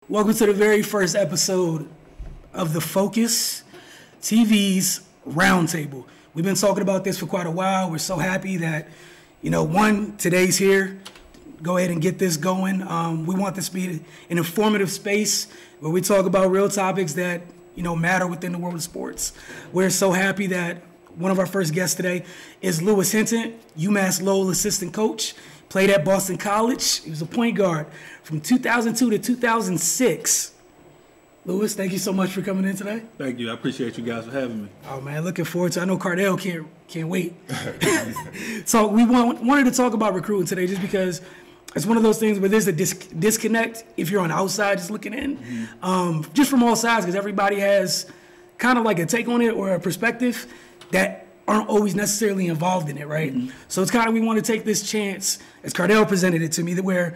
Welcome to the very first episode of the Focus TV's Roundtable. We've been talking about this for quite a while. We're so happy that, today's here. Go ahead and get this going. We want this to be an informative space where we talk about real topics that, matter within the world of sports. We're so happy that one of our first guests today is Louis Hinnant, UMass Lowell assistant coach. Played at Boston College. He was a point guard from 2002 to 2006. Louis, thank you so much for coming in today. Thank you. I appreciate you guys for having me. Oh, man, looking forward to it. I know Cardell can't wait. So we wanted to talk about recruiting today just because it's one of those things where there's a disconnect if you're on the outside just looking in, just from all sides, because everybody has kind of like a take on it or a perspective that aren't always necessarily involved in it, right? Mm-hmm. So it's kind of, we want to take this chance, as Cardell presented it to me, that where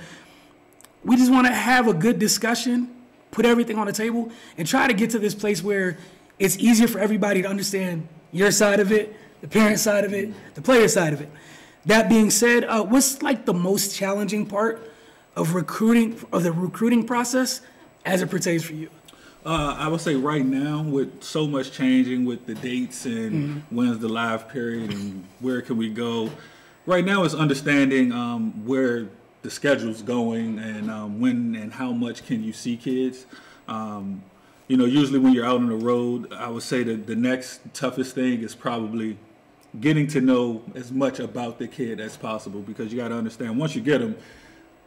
we just want to have a good discussion, put everything on the table, and try to get to this place where it's easier for everybody to understand your side of it, the parent side of it, the player side of it. That being said, what's like the most challenging part of the recruiting process as it pertains for you? I would say right now, with so much changing with the dates and when's the live period and where can we go, right now it's understanding where the schedule's going and when and how much can you see kids. Usually when you're out on the road, I would say that the next toughest thing is probably getting to know as much about the kid as possible, because you got to understand, once you get them,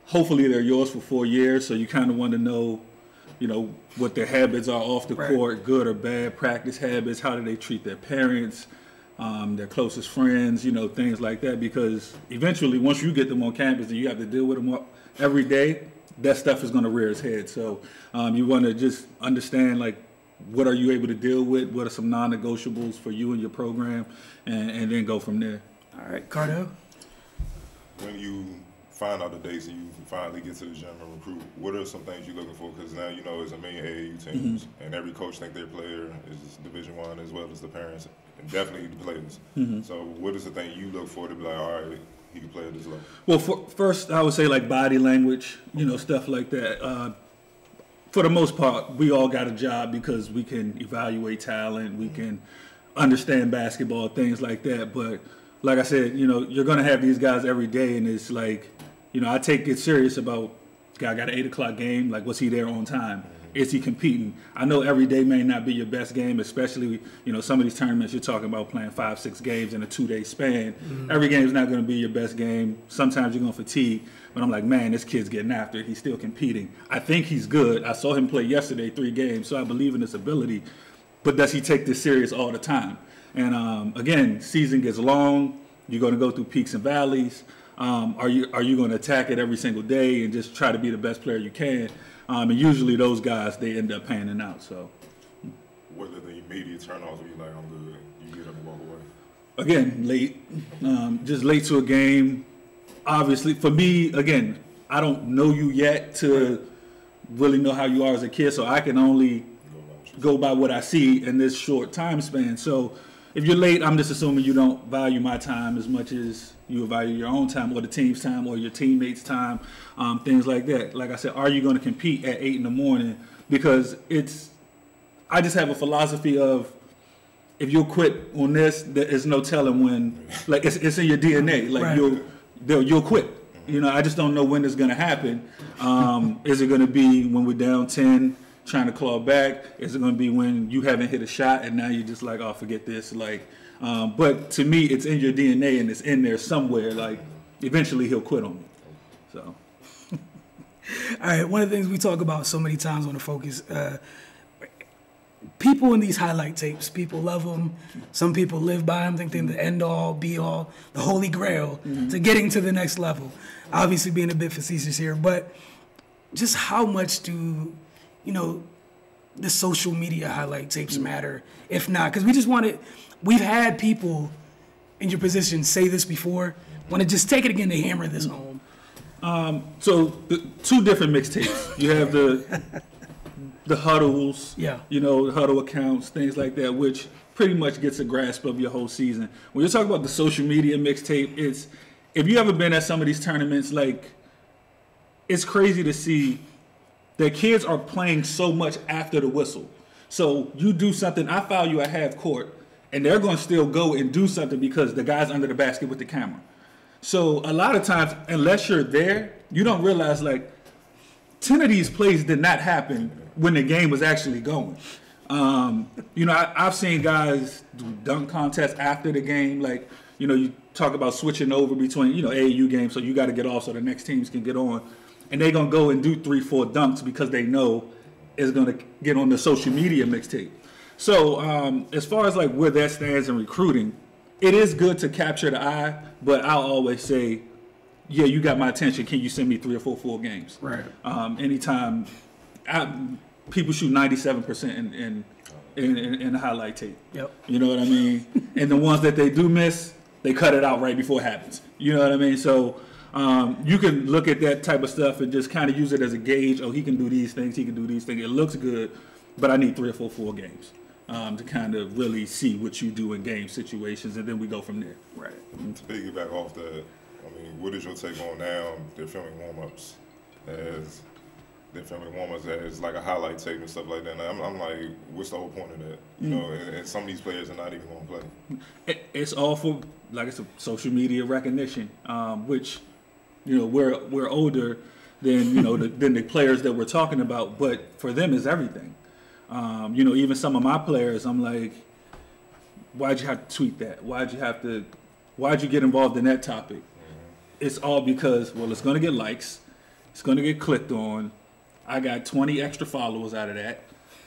hopefully they're yours for 4 years, so you kind of want to know what their habits are off the court, good or bad, practice habits, how do they treat their parents, their closest friends, things like that. Because eventually, once you get them on campus and you have to deal with them every day, that stuff is going to rear its head. So you want to just understand, what are you able to deal with? What are some non-negotiables for you and your program? And then go from there. All right, Cardell? When you find out the dates and you finally get to the gym and recruit, what are some things you're looking for? Because now it's a million AAU teams, and every coach think their player is Division I as well as the parents, and definitely the players. So what is the thing you look for to be like, all right, he can play at this level? Well, first I would say body language, stuff like that. For the most part, we all got a job because we can evaluate talent, we can understand basketball, things like that. But like I said, you're going to have these guys every day, and it's I take it serious about, guy got an 8 o'clock game, was he there on time? Is he competing? I know every day may not be your best game, especially, some of these tournaments you're talking about playing 5-6 games in a 2-day span. Every game is not going to be your best game. Sometimes you're going to fatigue, but I'm like, man, this kid's getting after it. He's still competing. I think he's good. I saw him play yesterday 3 games, so I believe in his ability, but does he take this serious all the time? And again, season gets long. You're going to go through peaks and valleys. Are you going to attack it every single day and just try to be the best player you can? And usually those guys, they end up panning out. So, what are the immediate turn-offs when you're like, I'm good, you get up and walk away? Again, late, just late to a game. Obviously, for me, again, I don't know you yet to really know how you are as a kid, so I can only go by what I see in this short time span. So if you're late, I'm just assuming you don't value my time as much as you value your own time or the team's time or your teammates' time, things like that. Like I said, are you going to compete at 8 in the morning? Because I just have a philosophy of, if you'll quit on this, there is no telling when, it's in your DNA. You'll quit. I just don't know when it's going to happen. Is it going to be when we're down 10, trying to claw back? Is it going to be when you haven't hit a shot and now you're just like, oh, forget this? But to me, it's in your DNA and it's in there somewhere. Eventually he'll quit on me. So. All right, one of the things we talk about so many times on the Focus, people in these highlight tapes, people love them. Some people live by them, think they're the end-all, be-all, the holy grail to getting to the next level. Obviously being a bit facetious here, but just how much do, the social media highlight tapes matter? If not, because we've had people in your position say this before, want to just take it again to hammer this home. So the 2 different mixtapes. You have the huddles, the huddle accounts, things like that, which pretty much gets a grasp of your whole season. When you're talking about the social media mixtape, if you ever been at some of these tournaments, it's crazy to see that kids are playing so much after the whistle. So you do something, I foul you at half court, and they're going to still go and do something because the guy's under the basket with the camera. So a lot of times, unless you're there, you don't realize, like, 10 of these plays did not happen when the game was actually going. I've seen guys do dunk contests after the game. Like, you talk about switching over between, AAU games, so you got to get off so the next teams can get on. And they're going to go and do 3-4 dunks because they know it's going to get on the social media mixtape. So as far as, like, where that stands in recruiting, it is good to capture the eye, but I'll always say, yeah, you got my attention. Can you send me 3 or 4 full games? Right. Anytime. People shoot 97% in the highlight tape. Yep. You know what I mean? And the ones that they do miss, they cut it out right before it happens. You know what I mean? So you can look at that type of stuff and just kind of use it as a gauge. Oh, he can do these things. He can do these things. It looks good, but I need 3 or 4 full games to kind of really see what you do in game situations, and then we go from there. Right. To piggyback off that, what is your take on now they're filming warm-ups as like a highlight tape and stuff like that? And I'm like, what's the whole point of that? And some of these players are not even going to play. It's all for, like, it's a social media recognition, which, we're older than, than the players that we're talking about, but for them it's everything. Even some of my players, I'm like, why'd you have to tweet that? Why'd you get involved in that topic? It's all because, well, it's going to get likes. It's going to get clicked on. I got 20 extra followers out of that.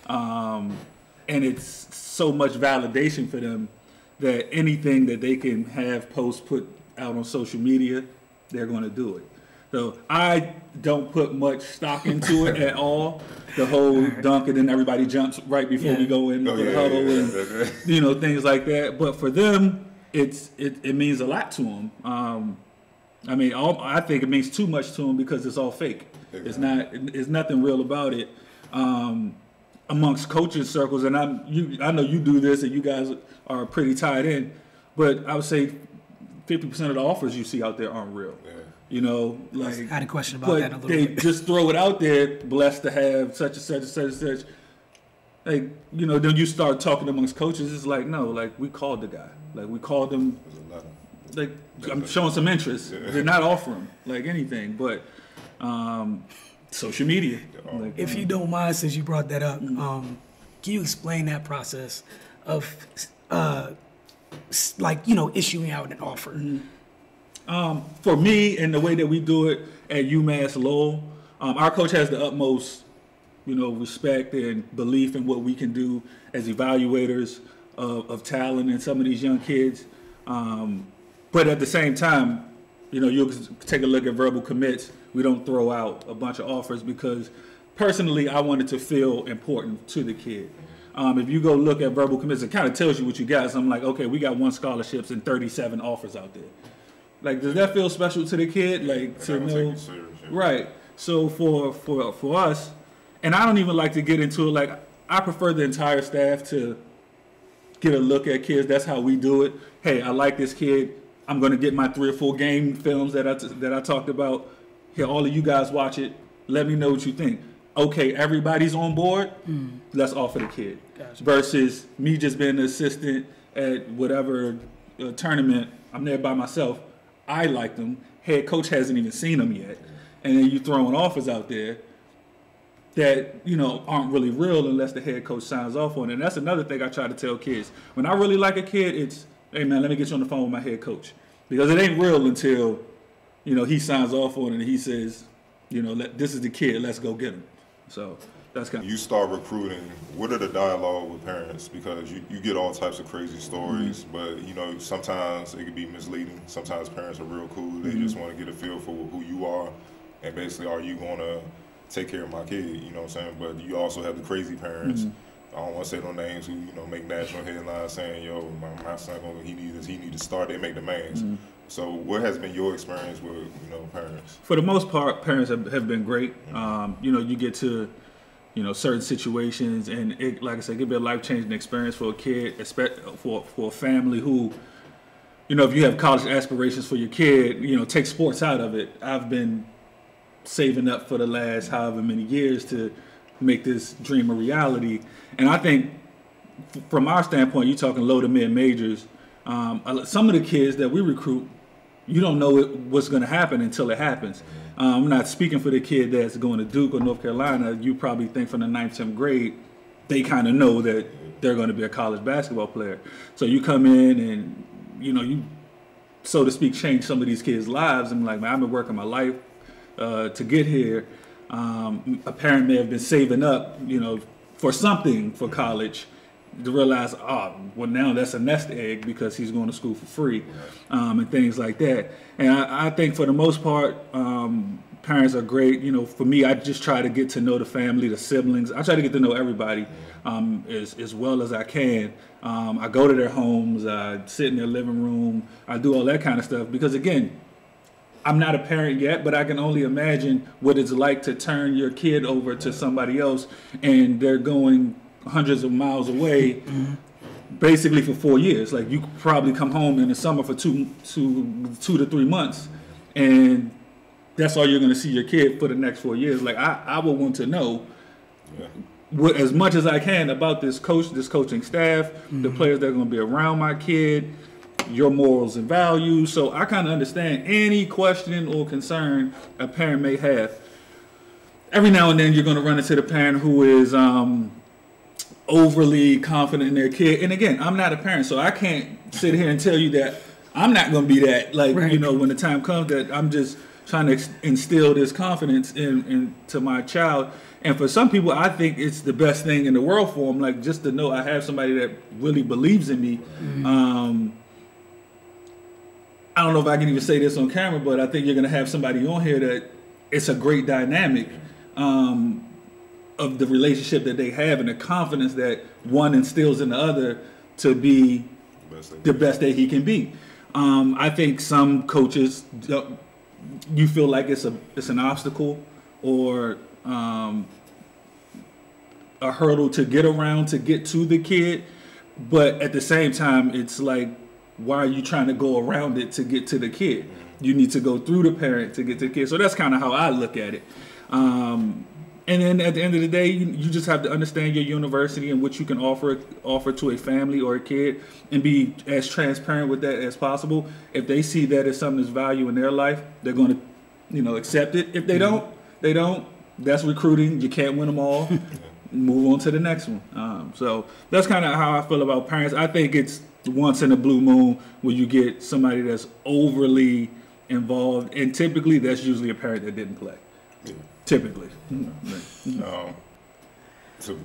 And it's so much validation for them that anything that they can have posts put out on social media, they're going to do it. So I don't put much stock into it at all. The whole dunk and then everybody jumps right before we go in the huddle and things like that. But for them, it means a lot to them. I think it means too much to them because it's all fake. Exactly. It's nothing real about it. Amongst coaching circles, and I know you do this, and you guys are pretty tied in, but I would say 50% of the offers you see out there aren't real. Yeah. I had a question about that a little bit. They just throw it out there, blessed to have such and such and such and such. Like, then you start talking amongst coaches, it's like, no, like, we called the guy. Like, we called him. Like, I'm showing some interest. Yeah. They're not offering, like, anything, but social media. Like, if you don't mind, since you brought that up, can you explain that process of, issuing out an offer? For me, and the way that we do it at UMass Lowell, our coach has the utmost, respect and belief in what we can do as evaluators of talent and some of these young kids. But at the same time, you'll take a look at verbal commits. We don't throw out a bunch of offers because personally, I want it to feel important to the kid. If you go look at verbal commits, it kind of tells you what you got. So I'm like, okay, we got 1 scholarships and 37 offers out there. Like, does that feel special to the kid? Like, to know, right? So for us, and I don't even like to get into it. Like, I prefer the entire staff to get a look at kids. That's how we do it. Hey, I like this kid. I'm going to get my 3 or 4 game films that I talked about. Here, all of you guys watch it. Let me know what you think. Okay, everybody's on board. Let's offer the kid. Gotcha. Versus me just being an assistant at whatever tournament. I'm there by myself. I like them. Head coach hasn't even seen them yet. And then you throwing offers out there that, aren't really real unless the head coach signs off on it. And that's another thing I try to tell kids. When I really like a kid, it's, hey, man, let me get you on the phone with my head coach. Because it ain't real until, he signs off on it and he says, this is the kid, let's go get him. So that's kind of... You start recruiting, what are the dialogue with parents? Because you get all types of crazy stories, but, sometimes it can be misleading. Sometimes parents are real cool. They just want to get a feel for who you are. And basically, are you going to take care of my kid? You know what I'm saying? But you also have the crazy parents. I don't want to say no names who, make national headlines saying, yo, my son, he need to start. They make demands. So what has been your experience with, parents? For the most part, parents have been great. You get to, certain situations, and it, like I said, it can be a life-changing experience for a kid, especially for a family who, if you have college aspirations for your kid, take sports out of it. I've been saving up for the last however many years to make this dream a reality. And I think from our standpoint, you're talking low to mid majors. Some of the kids that we recruit, you don't know what's going to happen until it happens. I'm not speaking for the kid that's going to Duke or North Carolina. You probably think from the 9th, 10th grade, they kind of know that they're going to be a college basketball player. So you come in and, you, so to speak, change some of these kids' lives. I'm like, man, I've been working my life to get here. A parent may have been saving up, for something for college, to realize, well, now that's a nest egg because he's going to school for free, and things like that. And I think for the most part, parents are great. For me, I just try to get to know the family, the siblings. I try to get to know everybody as well as I can. I go to their homes, I sit in their living room, I do all that kind of stuff because, again, I'm not a parent yet, but I can only imagine what it's like to turn your kid over to somebody else and they're going hundreds of miles away basically for 4 years. Like, you could probably come home in the summer for two to 3 months, and that's all you're going to see your kid for the next 4 years. Like, I would want to know what, as much as I can, about this coaching staff, the players that are going to be around my kid, your morals and values. So I kind of understand any question or concern a parent may have. Every now and then you're going to run into the parent who is overly confident in their kid. And again, I'm not a parent, so I can't sit here and tell you that I'm not going to be that. Like, right. When the time comes, that I'm just trying to instill this confidence into my child. And for some people, I think it's the best thing in the world for them, like, just to know I have somebody that really believes in me. I don't know if I can even say this on camera, but I think you're going to have somebody on here that it's a great dynamic of the relationship that they have and the confidence that one instills in the other to be the best that he can be. I think some coaches, you feel like it's an obstacle or a hurdle to get around to get to the kid, but at the same time, it's like, why are you trying to go around it to get to the kid? You need to go through the parent to get to the kid. So that's kind of how I look at it. And then at the end of the day, you just have to understand your university and what you can offer to a family or a kid, and be as transparent with that as possible. If they see that as something that's value in their life, they're going to, accept it. If they don't, they don't. That's recruiting. You can't win them all. Move on to the next one. So that's kind of how I feel about parents. I think it's once in a blue moon where you get somebody that's overly involved, and typically that's usually a parent that didn't play. Typically. To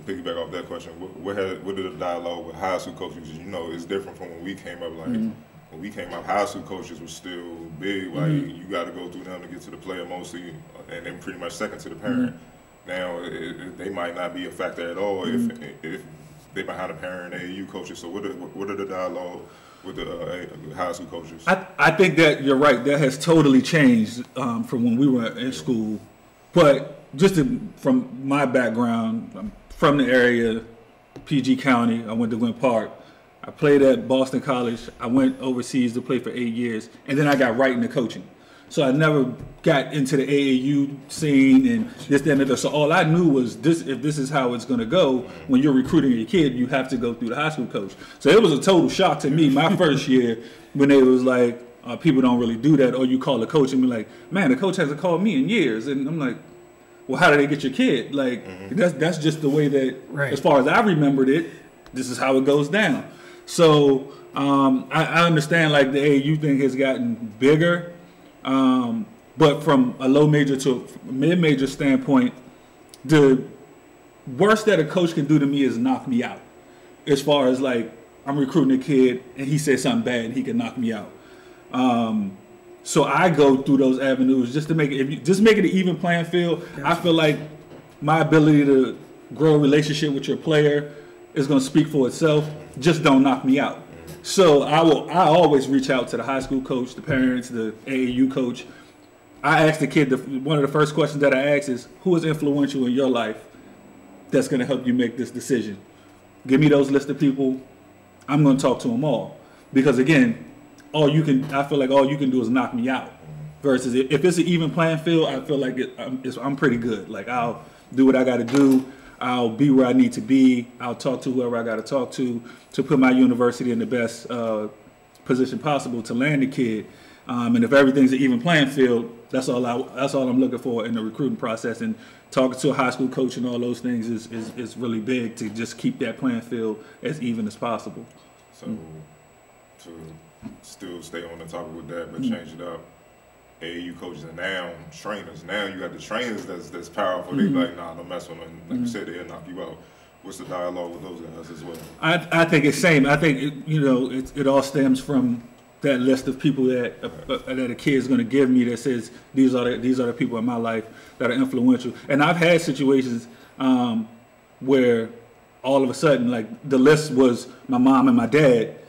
piggyback off that question, what did the dialogue with high school coaches? It's different from when we came up. Like, when we came up, high school coaches were still big. Like, you got to go through them to get to the player mostly, and then pretty much second to the parent. Now, they might not be a factor at all if they behind a parent, AAU coaches. So what are the dialogue with the high school coaches? I think that you're right. That has totally changed from when we were in school. But just from my background, I'm from the area, PG County. I went to Gwynn Park. I played at Boston College. I went overseas to play for 8 years, and then I got right into coaching. So I never got into the AAU scene and this, that, and the other. So all I knew was this: if this is how it's going to go, when you're recruiting a kid, you have to go through the high school coach. So it was a total shock to me my first year when they was like, people don't really do that, or you call the coach and be like, man, the coach hasn't called me in years. And I'm like, well, how did they get your kid? Like, that's just the way that, as far as I remembered it, this is how it goes down. So I understand, like, the AAU thing has gotten bigger. But from a low major to a mid-major standpoint, the worst that a coach can do to me is knock me out. As far as, like, I'm recruiting a kid and he says something bad and he can knock me out. So I go through those avenues just to make it an even playing field. I feel like my ability to grow a relationship with your player is going to speak for itself. Just don't knock me out. So I always reach out to the high school coach, the parents, the AAU coach. I ask the kid, one of the first questions that I ask is, who is influential in your life that's going to help you make this decision? Give me those list of people. I'm going to talk to them all. Because again, I feel like all you can do is knock me out Versus if it's an even playing field, I feel like I'm pretty good. Like I'll do what I got to do. I'll be where I need to be. I'll talk to whoever I got to talk to put my university in the best position possible to land the kid. And if everything's an even playing field, that's all I'm looking for in the recruiting process. And talking to a high school coach and all those things is really big to just keep that playing field as even as possible. So to still stay on the topic with that, but change it up. AAU coaches and now trainers. Now you got the trainers that's powerful. They like, nah, don't mess with them. Like you said, they'll knock you out. What's the dialogue with those guys as well? I think it's same. I think it all stems from that list of people that a kid is going to give me that says these are the people in my life that are influential. And I've had situations where all of a sudden, like the list was my mom and my dad,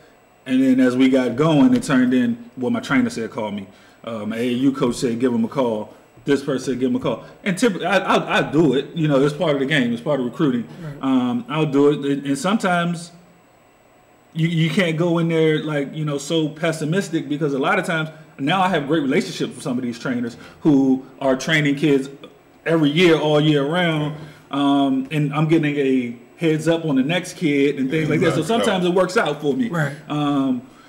and then as we got going, it turned in what my trainer said call me. My AAU coach said give him a call. This person said give him a call. And typically, I'll do it. It's part of the game. It's part of recruiting. Right. I'll do it. And sometimes you can't go in there like, so pessimistic, because a lot of times now I have great relationships with some of these trainers who are training kids every year, all year round. And I'm getting a heads up on the next kid and things like that. So sometimes it works out for me. Right.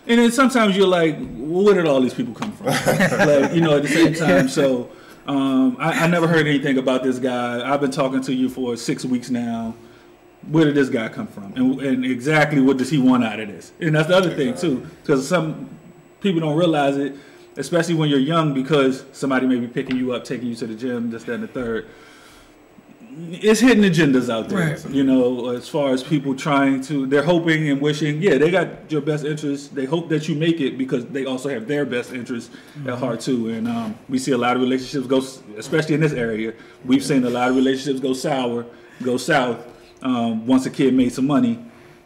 And then sometimes you're like, well, where did all these people come from? At the same time. So I never heard anything about this guy. I've been talking to you for 6 weeks now. Where did this guy come from? And exactly what does he want out of this? And that's the other thing, too. Because some people don't realize it, especially when you're young, because somebody may be picking you up, taking you to the gym, this, that, and the third. It's hidden agendas out there, right. As far as people they're hoping and wishing, they got your best interests. They hope that you make it because they also have their best interests at heart too. And we see a lot of relationships go, especially in this area, we've seen a lot of relationships go south once a kid made some money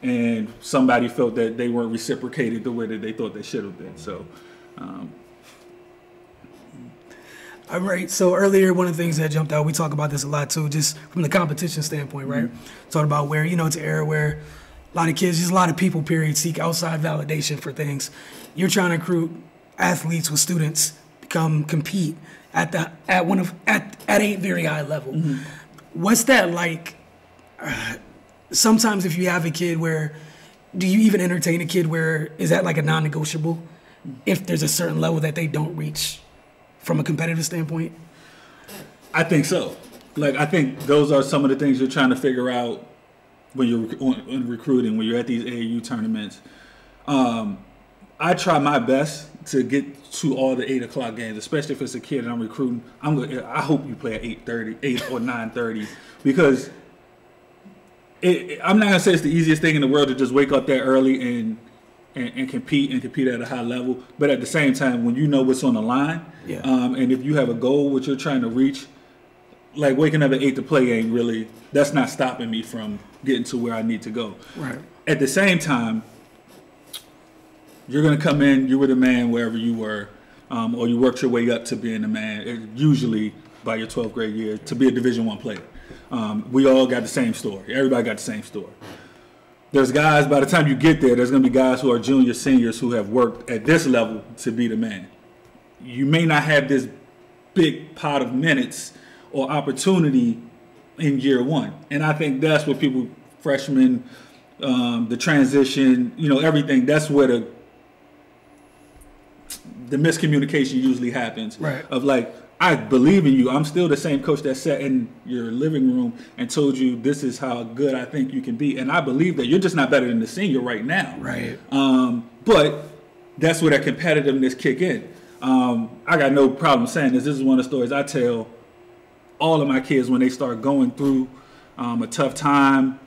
and somebody felt that they weren't reciprocated the way that they thought they should have been. So, all right. So earlier, one of the things that jumped out, we talk about this a lot too, just from the competition standpoint, right? Talking about where, it's an era where a lot of kids, just a lot of people, period, seek outside validation for things. You're trying to recruit athletes with students, compete at a very high level. Mm-hmm. What's that like? Sometimes if you have a kid do you even entertain a kid is that like a non-negotiable if there's a certain level that they don't reach? From a competitive standpoint? I think so. I think those are some of the things you're trying to figure out when you're in recruiting, when you're at these AAU tournaments. I try my best to get to all the 8 o'clock games, especially if it's a kid and I'm recruiting. I hope you play at 8:30, 8 or 9:30, because I'm not going to say it's the easiest thing in the world to just wake up that early and compete at a high level, but at the same time, when you know what's on the line, and if you have a goal which you're trying to reach, like waking up at 8 to play ain't really, that's not stopping me from getting to where I need to go. Right. At the same time, you're going to come in, you were the man wherever you were, or you worked your way up to being the man, usually by your 12th grade year, to be a Division I player. We all got the same story. Everybody got the same story. There's guys, by the time you get there, there's going to be guys who are juniors, seniors who have worked at this level to be the man. You may not have this big pot of minutes or opportunity in year one. And I think that's what freshmen, the transition, everything, that's where the miscommunication usually happens. Right. Of like, I believe in you. I'm still the same coach that sat in your living room and told you this is how good I think you can be. And I believe that you're just not better than the senior right now. Right. But that's where that competitiveness kick in. I got no problem saying this. This is one of the stories I tell all of my kids when they start going through a tough time.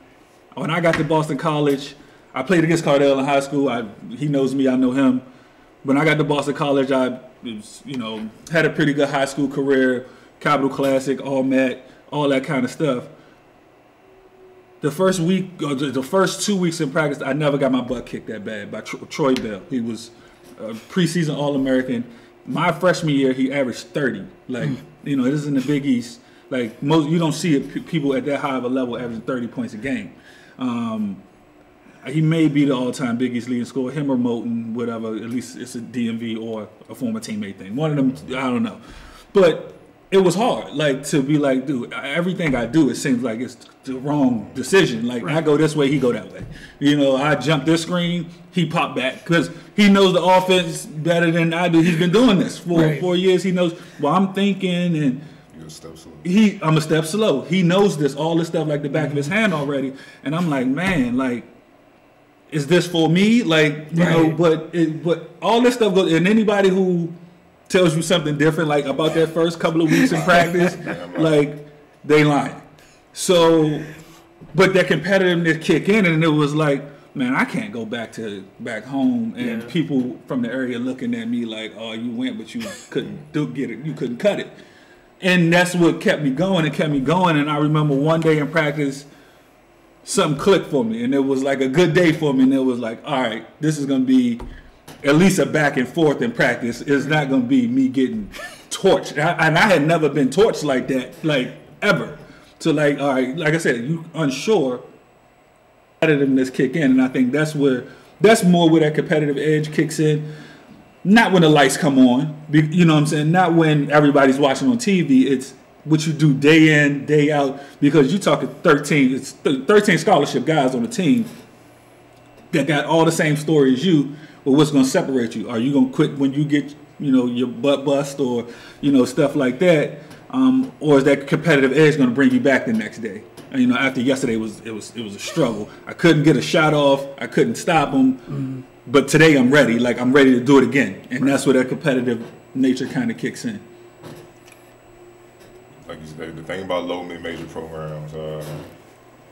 When I got to Boston College, I played against Cardell in high school. He knows me. I know him. When I got to Boston College, I had a pretty good high school career, Capital Classic, All-Met, all that kind of stuff. The first 2 weeks in practice, I never got my butt kicked that bad by Troy Bell. He was a preseason All-American. My freshman year, he averaged 30. This is in the Big East. You don't see people at that high of a level averaging 30 points a game. he may be the all-time Big East leading scorer, him or Moulton, whatever. At least it's a DMV or a former teammate thing. One of them, I don't know. But it was hard, like, to be like, dude, everything I do, it seems like it's the wrong decision. Like, I go this way, he go that way. You know, I jump this screen, he pop back. Because he knows the offense better than I do. He's been doing this for 4 years. He knows what I'm thinking, and You're a step slow. I'm a step slow. He knows this, all this stuff like the back of his hand already. And I'm like, man, like, is this for me? Like, you know, but all this stuff goes, and anybody who tells you something different, like about that first couple of weeks in practice, like, they lying. So, but that competitiveness kick in, and it was like, man, I can't go back home, and people from the area looking at me like, oh, you went, but you couldn't get it, you couldn't cut it. And that's what kept me going. And I remember one day in practice, something clicked for me, and it was like a good day for me, and it was like, all right, this is going to be at least a back and forth in practice. It's not going to be me getting torched. And I had never been torched like that, like, ever. So, like, all right, like I said, you unsure, competitiveness kick in, and I think that's more where that competitive edge kicks in. Not when the lights come on, you know what I'm saying? Not when everybody's watching on TV. It's what you do day in, day out, because you're talking 13 scholarship guys on the team that got all the same story as you. Well, what's going to separate you? Are you going to quit when you get, you know, your butt bust or, you know, stuff like that? Or is that competitive edge going to bring you back the next day? And, you know, after yesterday it was a struggle. I couldn't get a shot off. I couldn't stop them. Mm-hmm. But today I'm ready. Like, I'm ready to do it again. And that's where that competitive nature kind of kicks in. Like you said, the thing about low mid-major programs,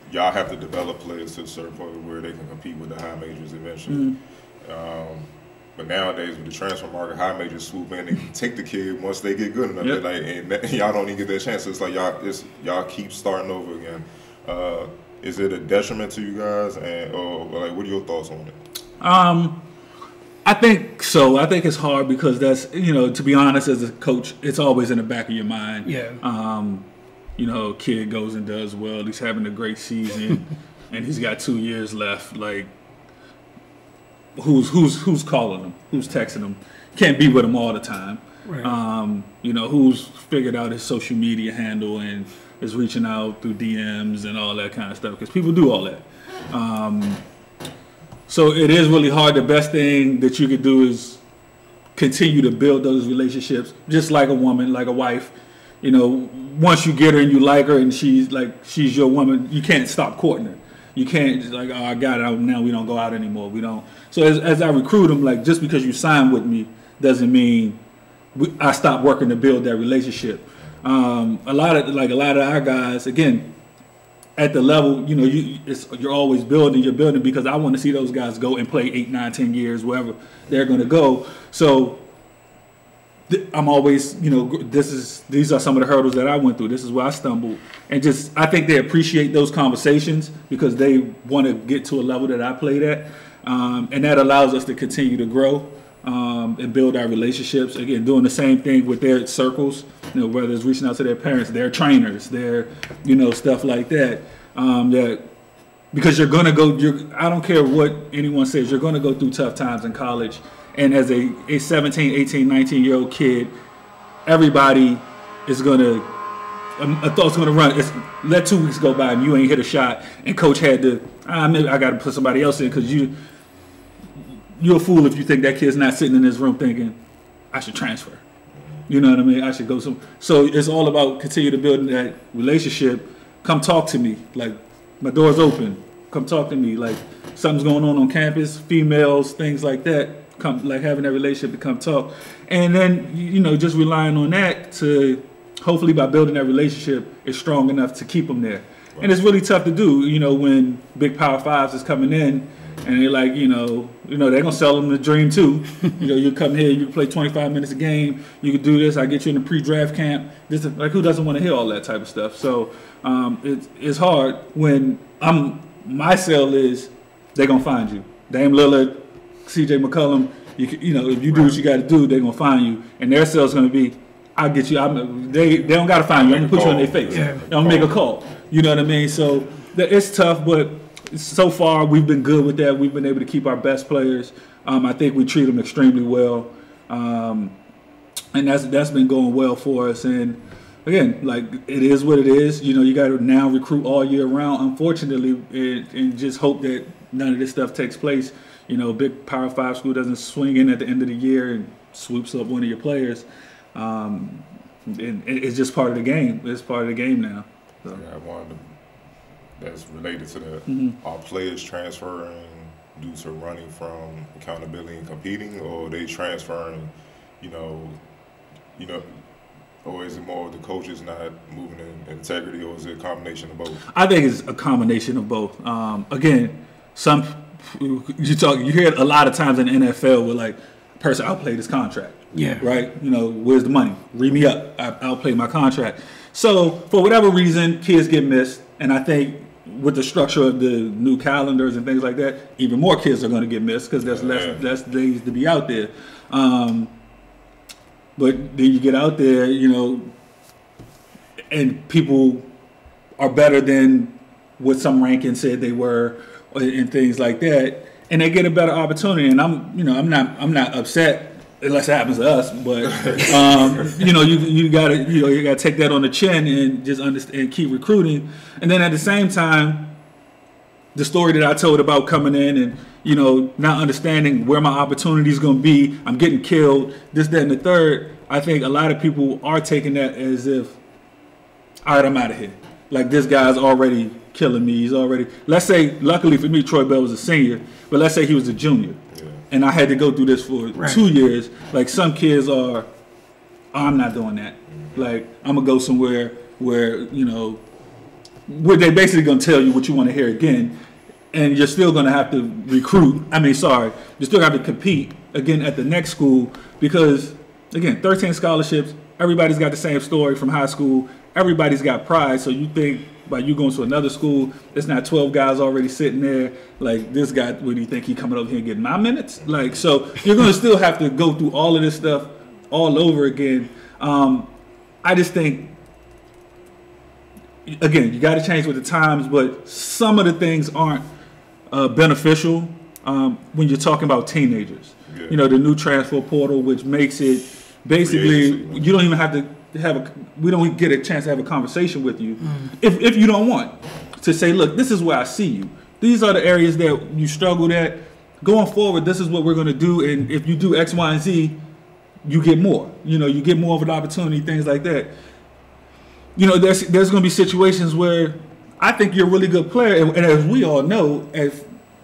y'all have to develop players to a certain point where they can compete with the high majors eventually. Mm-hmm. But nowadays with the transfer market, high majors swoop in and take the kid once they get good enough. Yep. Like, and y'all don't even get that chance. So it's like y'all keep starting over again. Is it a detriment to you guys, or like, what are your thoughts on it? I think so. I think it's hard because that's, you know, to be honest, as a coach, it's always in the back of your mind. Yeah. You know, kid goes and does well. He's having a great season, and he's got 2 years left. Like, who's calling him? Who's texting him? Can't be with him all the time. Right. You know, who's figured out his social media handle and is reaching out through DMs and all that kind of stuff, because people do all that. So it is really hard. The best thing that you could do is continue to build those relationships, just like a woman, like a wife. You know, once you get her and you like her and she's your woman, you can't stop courting her. You can't just like, oh, I got it, now we don't go out anymore. We don't. So as I recruit them, like, just because you sign with me doesn't mean I stop working to build that relationship. A lot of our guys, again, at the level, you know, you're always building. You're building because I want to see those guys go and play 8, 9, 10 years, wherever they're going to go. So I'm always, you know, these are some of the hurdles that I went through. This is where I stumbled, and just I think they appreciate those conversations because they want to get to a level that I played at, and that allows us to continue to grow and build our relationships. Again, doing the same thing with their circles, you know, whether it's reaching out to their parents, their trainers, their, you know, stuff like that. That because you're gonna go. I don't care what anyone says. You're gonna go through tough times in college. And as a 17, 18, 19-year-old kid, everybody is going to, a thought's going to run. Let 2 weeks go by and you ain't hit a shot, and coach had to, maybe I got to put somebody else in, because you're a fool if you think that kid's not sitting in this room thinking, I should transfer. You know what I mean? I should go some. So it's all about continue to build that relationship. Come talk to me. Like, my door's open. Come talk to me. Like, something's going on campus, females, things like that. Come, like, having that relationship to come talk, and then, you know, just relying on that to hopefully by building that relationship is strong enough to keep them there. Right. And it's really tough to do, you know, when big Power Fives is coming in and they're like, you know they're gonna sell them the dream too. You know, you come here, you can play 25 minutes a game, you can do this. I get you in the pre-draft camp. This is, like, who doesn't want to hear all that type of stuff? So it's hard when my sell is they're gonna find you. Dame Lillard, CJ McCollum, you know, if you do what you got to do, they're going to find you. And their sale's going to be, I'll get you. They don't got to find you. I'm going to put you in their face. Yeah. I'm going to make a call. You know what I mean? So it's tough, but so far we've been good with that. We've been able to keep our best players. I think we treat them extremely well, and that's been going well for us. And again, like, it is what it is. You know, you got to now recruit all year round, unfortunately, and just hope that none of this stuff takes place. You know, a big Power 5 school doesn't swing in at the end of the year and swoops up one of your players. And it's just part of the game. It's part of the game now. So. Yeah, one that's related to that. Are players transferring due to running from accountability and competing, or are they transferring, you know, or is it more the coaches not moving in integrity, or is it a combination of both? I think it's a combination of both. Again, you hear a lot of times in the NFL where, like, person outplayed his contract. Yeah. Right? You know, where's the money? Read me up. I outplayed my contract. So for whatever reason, kids get missed, and I think with the structure of the new calendars and things like that, even more kids are going to get missed because there's less days to be out there. But then you get out there, you know, and people are better than what some rankings said they were, and things like that, and they get a better opportunity. And I'm not upset unless it happens to us, but you know, you gotta take that on the chin and just understand and keep recruiting. And then at the same time, the story that I told about coming in and, you know, not understanding where my opportunity is going to be, I'm getting killed, this, that, and the third. I think a lot of people are taking that as if, all right, I'm out of here. Like, this guy's already killing me. He's already, let's say, luckily for me, Troy Bell was a senior, but let's say he was a junior. Yeah. And I had to go through this for 2 years. Like, some kids are, I'm not doing that. Like, I'm going to go somewhere where, you know, where they basically going to tell you what you want to hear again, and you're still going to have to recruit. You're still have to compete again at the next school because, again, 13 scholarships, everybody's got the same story from high school, everybody's got pride, so you think by you going to another school, it's not 12 guys already sitting there, like, this guy, what do you think he coming over here and getting my minutes? Like, so you're going to still have to go through all of this stuff all over again. I just think, again, you got to change with the times, but some of the things aren't beneficial when you're talking about teenagers. Yeah. You know, the new transfer portal, which makes it basically you don't even have to we don't get a chance to have a conversation with you if you don't want to say, look, this is where I see you. These are the areas that you struggled at. Going forward, this is what we're going to do, and if you do X, Y, and Z, you get more. You know, you get more of an opportunity, things like that. You know, there's going to be situations where I think you're a really good player, and as we all know,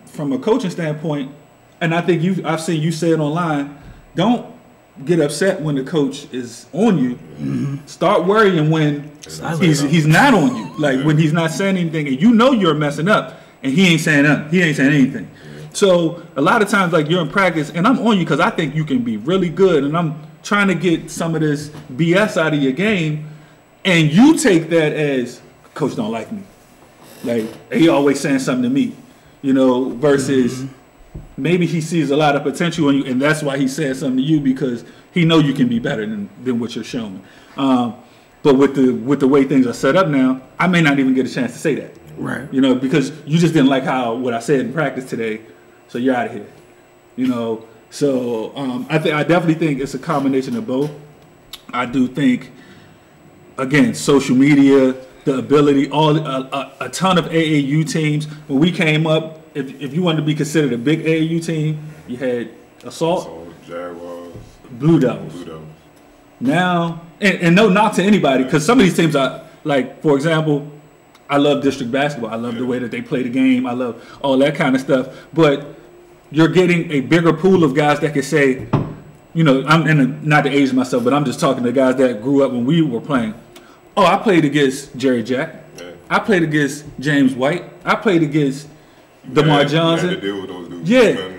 from a coaching standpoint, and I think I've seen you say it online, don't get upset when the coach is on you. Mm-hmm. Start worrying when he's not on you, like when he's not saying anything, and you know you're messing up, and he ain't saying nothing. He ain't saying anything. So a lot of times, like, you're in practice, and I'm on you because I think you can be really good, and I'm trying to get some of this BS out of your game. And you take that as, coach don't like me. Like, he always saying something to me, you know, versus maybe he sees a lot of potential in you, and that's why he said something to you, because he know you can be better than what you're showing. But with the way things are set up now, I may not even get a chance to say that. Right. You know, because you just didn't like what I said in practice today, so you're out of here. You know, so I definitely think it's a combination of both. I do think, again, social media, the ability, a ton of AAU teams. When we came up, if you wanted to be considered a big AAU team, you had Assault, Jaguars, Blue Devils. Now, and no knock to anybody, because some of these teams are, like, for example, I love district basketball. I love the way that they play the game. I love all that kind of stuff. But you're getting a bigger pool of guys that can say, you know, not to age myself, but I'm just talking to guys that grew up when we were playing. Oh, I played against Jerry Jack. Yeah. I played against James White. I played against DeMar Johnson. You had to deal with those dudes. Yeah,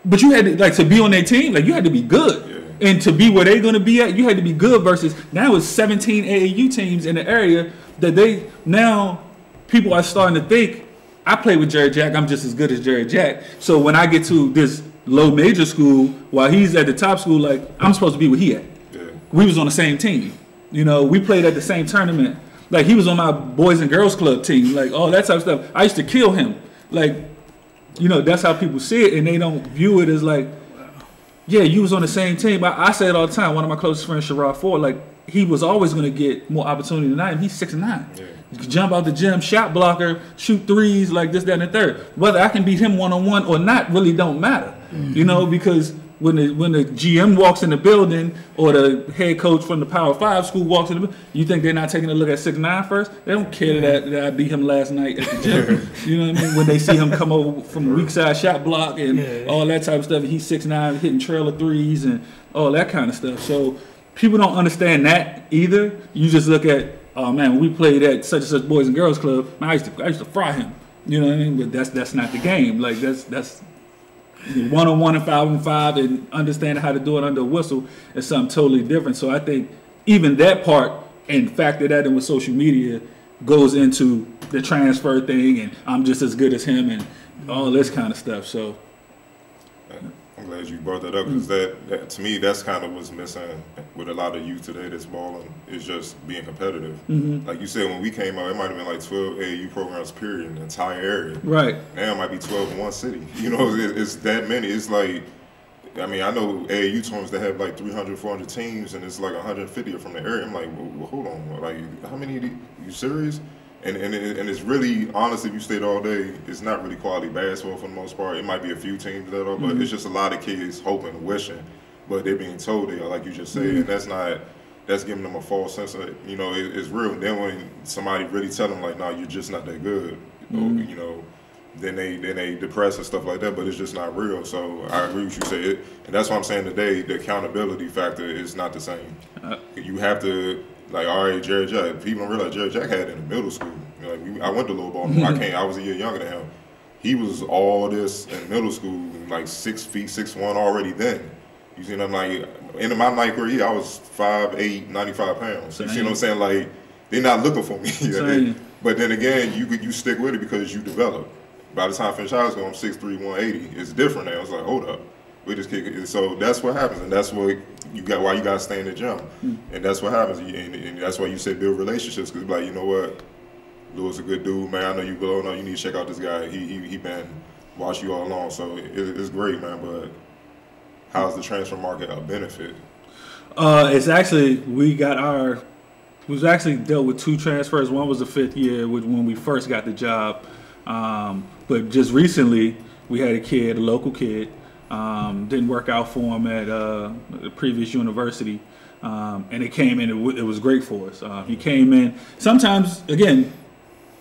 but you had to, like, to be on their team, like, you had to be good. Yeah. And to be where they're going to be at, you had to be good versus now it's 17 AAU teams in the area that now people are starting to think, I play with Jerry Jack, I'm just as good as Jerry Jack. So when I get to this low major school while he's at the top school, like, I'm supposed to be where he at. Yeah. We was on the same team. You know, we played at the same tournament. Like, he was on my Boys and Girls Club team, like, all that type of stuff. I used to kill him. Like, you know, that's how people see it, and they don't view it as like, yeah, you was on the same team. I say it all the time. One of my closest friends, Sherrod Ford, like, he was always going to get more opportunity than I am. He's 6'9". Yeah. He can jump out the gym, shot blocker, shoot threes, like this, that, and the third. Whether I can beat him one-on-one or not really don't matter, you know, because when the GM walks in the building or the head coach from the Power 5 school walks in the building, you think they're not taking a look at 6'9" first? They don't care that I beat him last night at the gym. You know what I mean? When they see him come over from a weak side shot block and all that type of stuff, and he's 6'9", hitting trailer threes and all that kind of stuff. So people don't understand that either. You just look at, oh man, when we played at such and such Boys and Girls Club, man, I used to fry him. You know what I mean? But that's not the game. Like, that's one-on-one and 5-on-5 and understanding how to do it under a whistle is something totally different. So I think even that part, and factor that in with social media, goes into the transfer thing, and I'm just as good as him and all this kind of stuff. So I'm glad you brought that up, because that to me, that's kind of what's missing with a lot of youth today that's balling, is just being competitive. Like you said, when we came out, it might have been like 12 AAU programs, period, in the entire area. Right. Now it might be 12 in one city. You know, it's that many. It's like, I mean, I know AAU tournaments that have like 300, 400 teams, and it's like 150 are from the area. I'm like, well, hold on, like, how many? You serious? And it's really, honestly, if you stayed all day, it's not really quality basketball for the most part. It might be a few teams that are, but it's just a lot of kids hoping, wishing, but they're being told they are, like you just said, and that's giving them a false sense of, you know, it's real. And then when somebody really tell them, like, no, you're just not that good, or, you know, then they depress and stuff like that, but it's just not real. So I agree with you say it, and that's why I'm saying today, the accountability factor is not the same. You have to, like, all right, Jared Jack. People don't realize Jared Jack had it in middle school. You know, like, I went to Little Baltimore. I was a year younger than him. He was all this in middle school, like 6 feet, 6'1" already then. You see what I'm like? In my ninth grade year, I was 5'8", 95 pounds. You see what I'm saying? Like, they're not looking for me. But then again, you stick with it because you develop. By the time I finished high school, I'm 6'3", 180. It's different now. It's like, hold up. We just kick it. So that's what happens, and that's what why you got to stay in the gym, and that's what happens, and that's why you say build relationships, because like, you know what, Louis a good dude, man. I know you go, no, you need to check out this guy. He been watch you all along, so it's great, man. But how's the transfer market a benefit? It's actually we've actually dealt with 2 transfers. One was the 5th year, when we first got the job, but just recently we had a local kid. Didn't work out for him at the previous university, and it came in. It was great for us. He came in. Sometimes, again,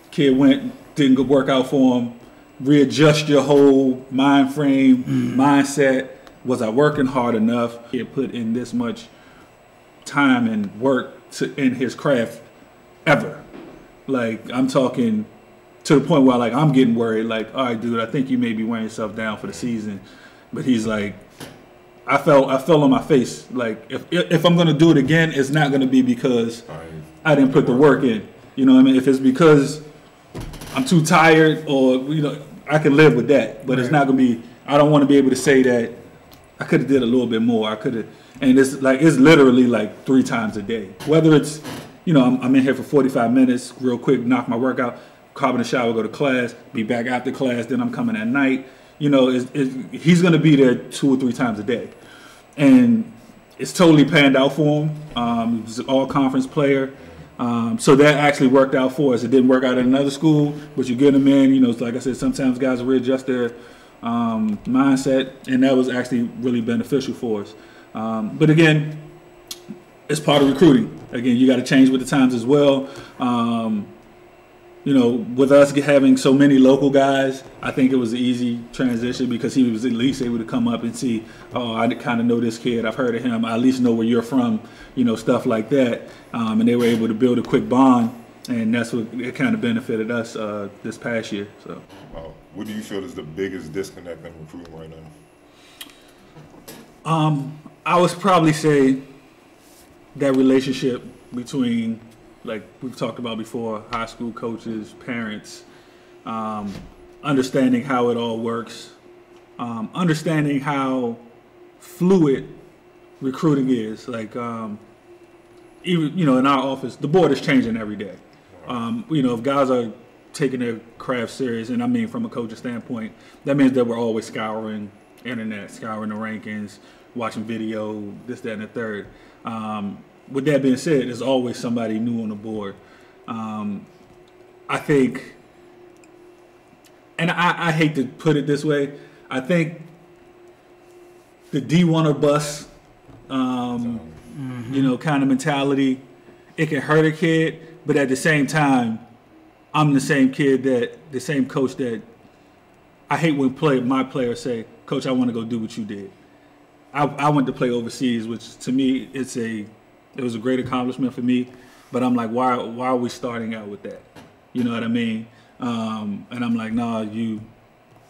kid didn't work out for him. Readjust your whole mind frame, mindset. Was I working hard enough? He had put in this much time and work in his craft ever. Like, I'm talking to the point where, like, I'm getting worried. Like, all right, dude, I think you may be wearing yourself down for the season. But he's like, I fell on my face. Like, if I'm gonna do it again, it's not gonna be because I didn't put the work in. You know what I mean? If it's because I'm too tired, or, you know, I can live with that. But it's not gonna be. I don't want to be able to say that I could have did a little bit more. I could have, and it's literally like 3 times a day. Whether it's, you know, I'm in here for 45 minutes, real quick, knock my workout, hop in the shower, go to class, be back after class, then I'm coming at night. You know, he's going to be there 2 or 3 times a day. And it's totally panned out for him. He was an all-conference player. So that actually worked out for us. It didn't work out at another school, but you get him in. You know, like I said, sometimes guys readjust their mindset, and that was actually really beneficial for us. But again, it's part of recruiting. Again, you got to change with the times as well. You know, with us having so many local guys, I think it was an easy transition because he was at least able to come up and see, oh, I kind of know this kid. I've heard of him. I at least know where you're from, you know, stuff like that. And they were able to build a quick bond, and that's what it kind of benefited us this past year. So, what do you feel is the biggest disconnect in recruiting right now? I would probably say that relationship between, like we've talked about before, high school coaches, parents, understanding how it all works, understanding how fluid recruiting is. Like, even, you know, in our office, the board is changing every day. If guys are taking their craft serious, and I mean from a coaching standpoint, that means that we're always scouring internet, scouring the rankings, watching video, this, that, and the third. With that being said, there's always somebody new on the board. I think, and I hate to put it this way, I think the D1 or bust, kind of mentality, it can hurt a kid, but at the same time, I'm the same coach that I hate when my players say, Coach, I want to go do what you did. I went to play overseas, which to me it was a great accomplishment for me. But I'm like, why are we starting out with that? You know what I mean? And I'm like, nah,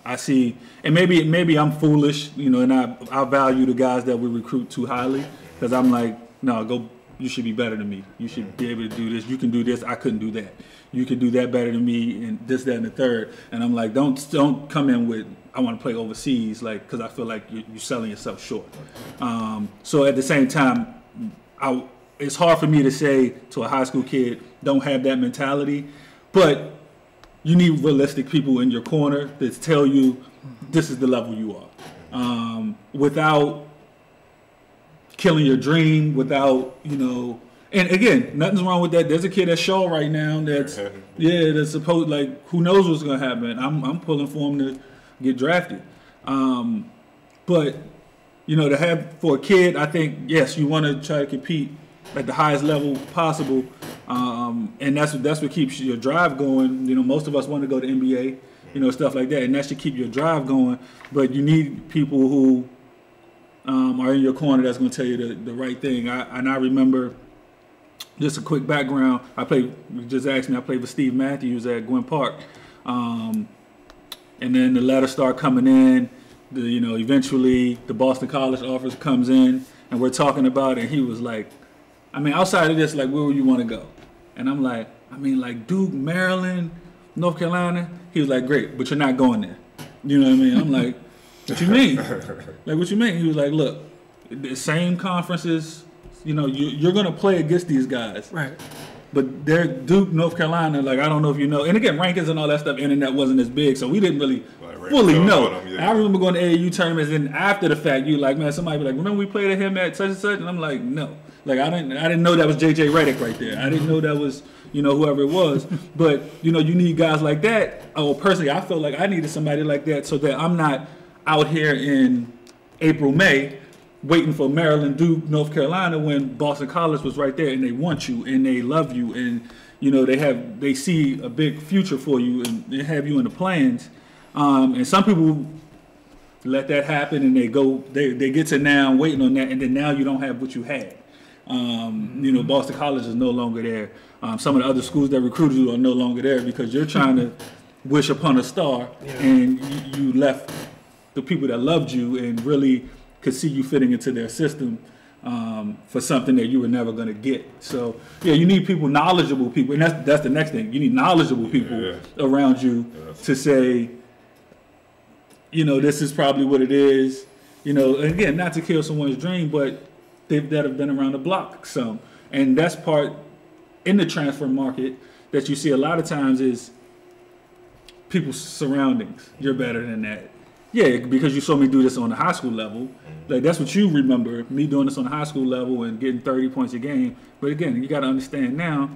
I see, and maybe I'm foolish, and I value the guys that we recruit too highly, because I'm like, no, you should be better than me. You should be able to do this. You can do this. I couldn't do that. You can do that better than me, and this, that, and the third. And I'm like, don't come in with, I want to play overseas, like, because I feel like you're selling yourself short. So at the same time, it's hard for me to say to a high school kid, don't have that mentality, but you need realistic people in your corner that tell you this is the level you are, without killing your dream, without, and again, nothing's wrong with that. There's a kid at Shaw right now that's supposed, like, who knows what's going to happen. I'm pulling for him to get drafted. But, to have, for a kid, I think, yes, you want to try to compete at the highest level possible. And that's what keeps your drive going. Most of us want to go to NBA, stuff like that. And that should keep your drive going. But you need people who are in your corner that's going to tell you the right thing. I remember, just a quick background, I played with Steve Matthews at Gwynn Park. And then the letters start coming in. Eventually the Boston College offers comes in, and we're talking about it. And he was like, outside of this, like, where would you want to go? And I'm like, like Duke, Maryland, North Carolina. He was like, great, but you're not going there. You know what I mean? I'm like, what you mean? Like, what you mean? He was like, look, the same conferences, you're going to play against these guys. Right. But they're Duke, North Carolina, like, I don't know if you know. And again, rankings and all that stuff, internet wasn't as big, so we didn't really fully know. I remember going to AAU tournaments, and after the fact, you like, man, somebody be like, remember we played at him at such and such? And I'm like, no. Like, I didn't know that was JJ Redick right there. I didn't know that was, whoever it was. But, you need guys like that. Oh, personally, I felt like I needed somebody like that so that I'm not out here in April, May, waiting for Maryland, Duke, North Carolina, when Boston College was right there, and they want you and they love you, and they see a big future for you, and they have you in the plans. And some people let that happen, and they get to now waiting on that, and then now you don't have what you had. Boston College is no longer there. Some of the other schools that recruited you are no longer there because you're trying to wish upon a star, and you left the people that loved you and really could see you fitting into their system for something that you were never going to get. So, you need people, knowledgeable people, and that's the next thing. You need knowledgeable people around you to say, this is probably what it is. Again, not to kill someone's dream, but that have been around the block some. And that's part in the transfer market that you see a lot of times is people's surroundings. You're better than that. Yeah, because you saw me do this on the high school level. Like, that's what you remember, me doing this on the high school level and getting 30 points a game. But again, you got to understand now,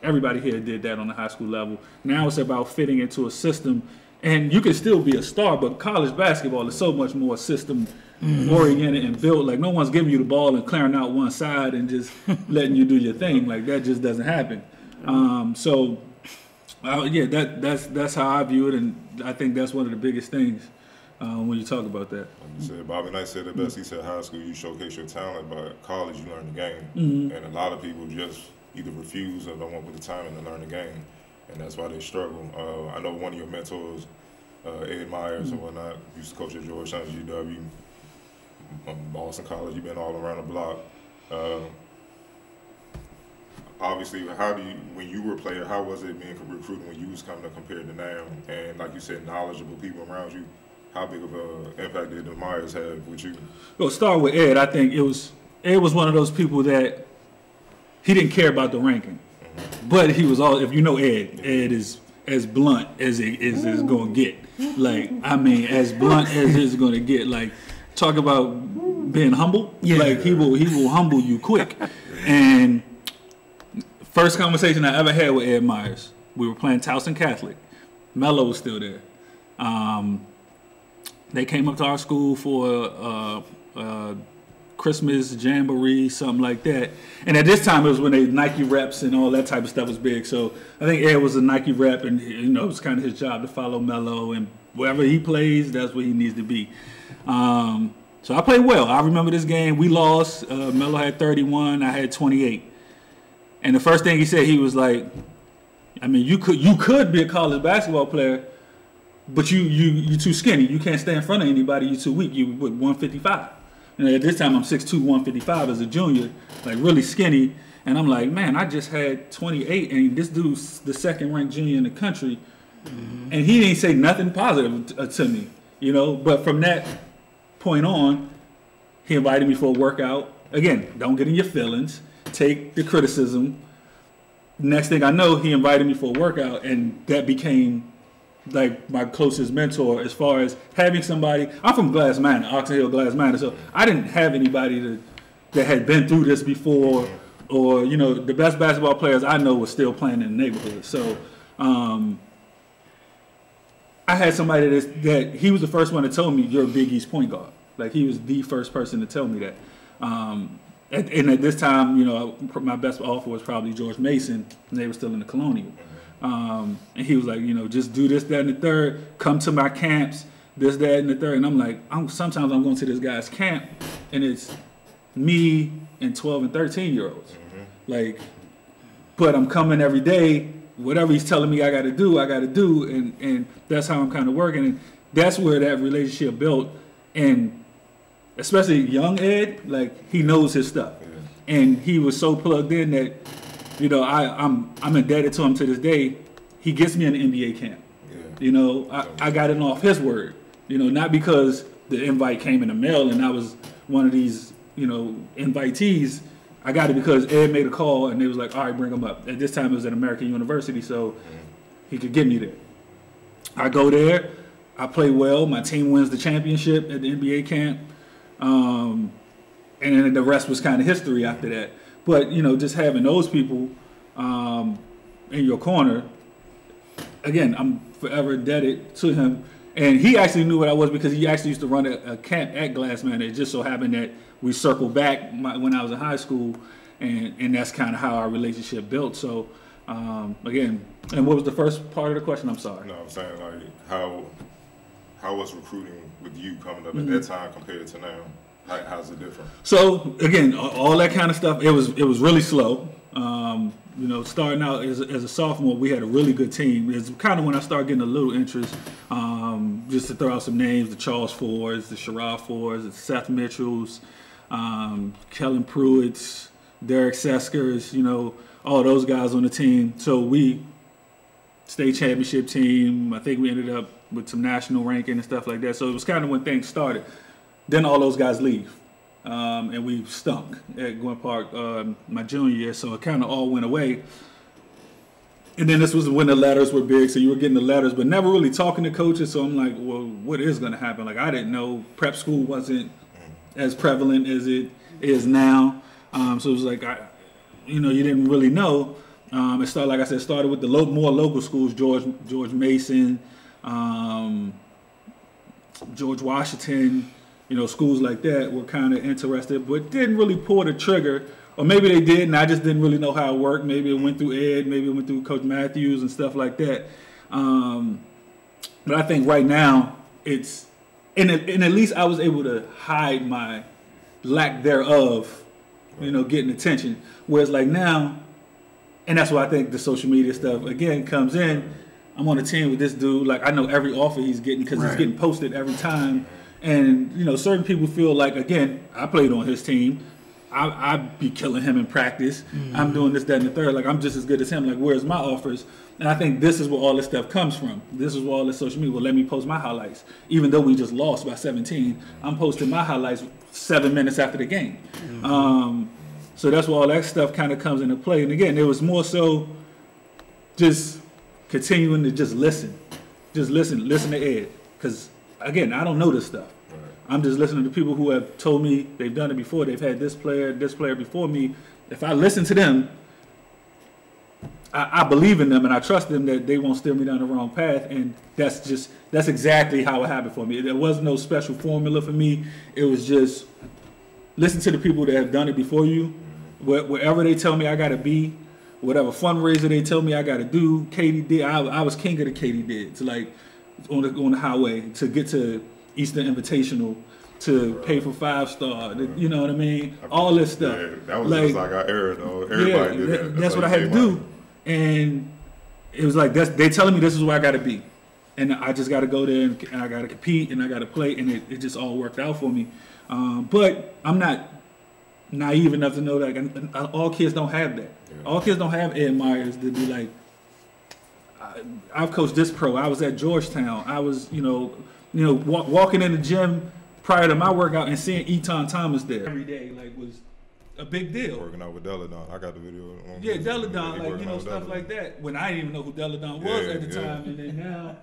everybody here did that on the high school level. Now it's about fitting into a system. And you can still be a star, but college basketball is so much more system-oriented and built. Like, no one's giving you the ball and clearing out one side and just letting you do your thing. Like, that just doesn't happen. That's how I view it, and I think that's one of the biggest things when you talk about that. Like you said, Bobby Knight said it best. He said, high school, you showcase your talent, but college, you learn the game. And a lot of people just either refuse or don't want to put the time in to learn the game. And that's why they struggle. I know one of your mentors, Ed Myers and whatnot, used to coach at Georgetown, GW, Boston College. You've been all around the block. Obviously, when you were a player, how was it being recruited when you was coming up compared to now? And like you said, knowledgeable people around you. How big of an impact did the Myers have with you? Well, start with Ed. I think Ed was one of those people that he didn't care about the ranking. But he was all, if you know Ed is as blunt as it's going to get. Like, I mean, as blunt as it's going to get. Like, talk about being humble. Yeah. Like, he will humble you quick. And first conversation I ever had with Ed Myers, we were playing Towson Catholic. Mello was still there. They came up to our school for Christmas jamboree, something like that. And at this time, it was when they Nike reps and all that type of stuff was big. So I think Ed was a Nike rep, and you know, it was kind of his job to follow Mello, and wherever he plays, that's where he needs to be. So I played well. I remember this game. We lost. Mello had 31. I had 28. And the first thing he said, he was like, I mean, you could be a college basketball player, but you too skinny. You can't stand in front of anybody. You too weak. You with 155. And at this time, I'm 6'2", 155 as a junior, like really skinny. And I'm like, man, I just had 28, and this dude's the second-ranked junior in the country, and he didn't say nothing positive to me, you know. But from that point on, he invited me for a workout. Again, don't get in your feelings. Take the criticism. Next thing I know, he invited me for a workout, and that became like my closest mentor as far as having somebody. I'm from Glass Manor, Oxon Hill, Glass Manor, so I didn't have anybody that had been through this before, or you know, the best basketball players I know were still playing in the neighborhood. So I had somebody that he was the first one that told me, you're a Big East point guard. Like, he was the first person to tell me that. And at this time, you know, my best offer was probably George Mason, and they were still in the Colonial. And he was like, you know, just do this, that, and the third. Come to my camps, this, that, and the third. And I'm like, sometimes I'm going to this guy's camp, and it's me and 12 and 13-year-olds. Like, but I'm coming every day. Whatever he's telling me I got to do, and that's how I'm kind of working. And that's where that relationship built. And especially young Ed, like, he knows his stuff. And he was so plugged in that, you know, I'm indebted to him to this day. He gets me in the NBA camp. You know, I got it off his word. You know, not because the invite came in the mail and I was one of these, you know, invitees. I got it because Ed made a call and they was like, all right, bring him up. At this time it was at American University, so he could get me there. I go there. I play well. My team wins the championship at the NBA camp. And then the rest was kind of history after that. But, you know, just having those people in your corner, again, I'm forever indebted to him. And he actually knew what I was because he actually used to run a camp at Glass Manor. It just so happened that we circled back when I was in high school, and that's kind of how our relationship built. So, again, and what was the first part of the question? I'm sorry. No, I'm saying, like, how was recruiting with you coming up at that time compared to now? How's it different? So again, all that kind of stuff. It was really slow. You know, starting out as a sophomore, we had a really good team. It's kind of when I started getting a little interest. Just to throw out some names: the Charles Fords, the Sherrod Fords, the Seth Mitchells, Kellen Pruitts, Derek Seskers. You know, all those guys on the team. So we state championship team. I think we ended up with some national ranking and stuff like that. So it was kind of when things started. Then all those guys leave, and we stunk at Gwynn Park my junior year, so it kind of all went away. And then this was when the letters were big, so you were getting the letters, but never really talking to coaches, so I'm like, well, what is going to happen? Like, I didn't know. Prep school wasn't as prevalent as it is now, so it was like, you know, you didn't really know. It started, like I said, started with the more local schools, George Mason, George Washington. You know, schools like that were kind of interested, but didn't really pull the trigger. Or maybe they did, and I just didn't really know how it worked. Maybe it went through Ed, maybe it went through Coach Matthews and stuff like that. But I think right now, it's, and at least I was able to hide my lack thereof, you know, getting attention. Whereas like now, and that's why I think the social media stuff, again, comes in. I'm on a team with this dude. Like, I know every offer he's getting because he's getting posted every time. And, you know, certain people feel like, again, I played on his team. I'd be killing him in practice. I'm doing this, that, and the third. Like, I'm just as good as him. Like, where's my offers? And I think this is where all this stuff comes from. This is where all this social media, well, let me post my highlights. Even though we just lost by 17, I'm posting my highlights 7 minutes after the game. So that's where all that stuff kind of comes into play. And again, it was more so just continuing to just listen to Ed, because again, I don't know this stuff. Right. I'm just listening to people who have told me they've done it before. They've had this player before me. If I listen to them, I believe in them and I trust them that they won't steer me down the wrong path. And that's exactly how it happened for me. There was no special formula for me. It was just listen to the people that have done it before you. Wherever they tell me I got to be, whatever fundraiser they tell me I got to do, Katie did. I was king of the Katie did. To like on the highway to get to Eastern Invitational, to pay for 5-star, you know what I mean? All this stuff. Yeah, that was just like our era, though. Everybody did that. That's what I had to do. And it was like, they telling me this is where I got to be. And I just got to go there and I got to compete and I got to play. And it just all worked out for me. But I'm not naive enough to know that all kids don't have that. Yeah. All kids don't have Ed Myers to be like, I've coached this pro. I was at Georgetown. I was, walking in the gym prior to my workout and seeing Eton Thomas there every day, like, was a big deal. Working out with Deladon. I got the video. Yeah, Deladon, like, stuff Deladon. Like that. When I didn't even know who Deladon was at the time. And then now,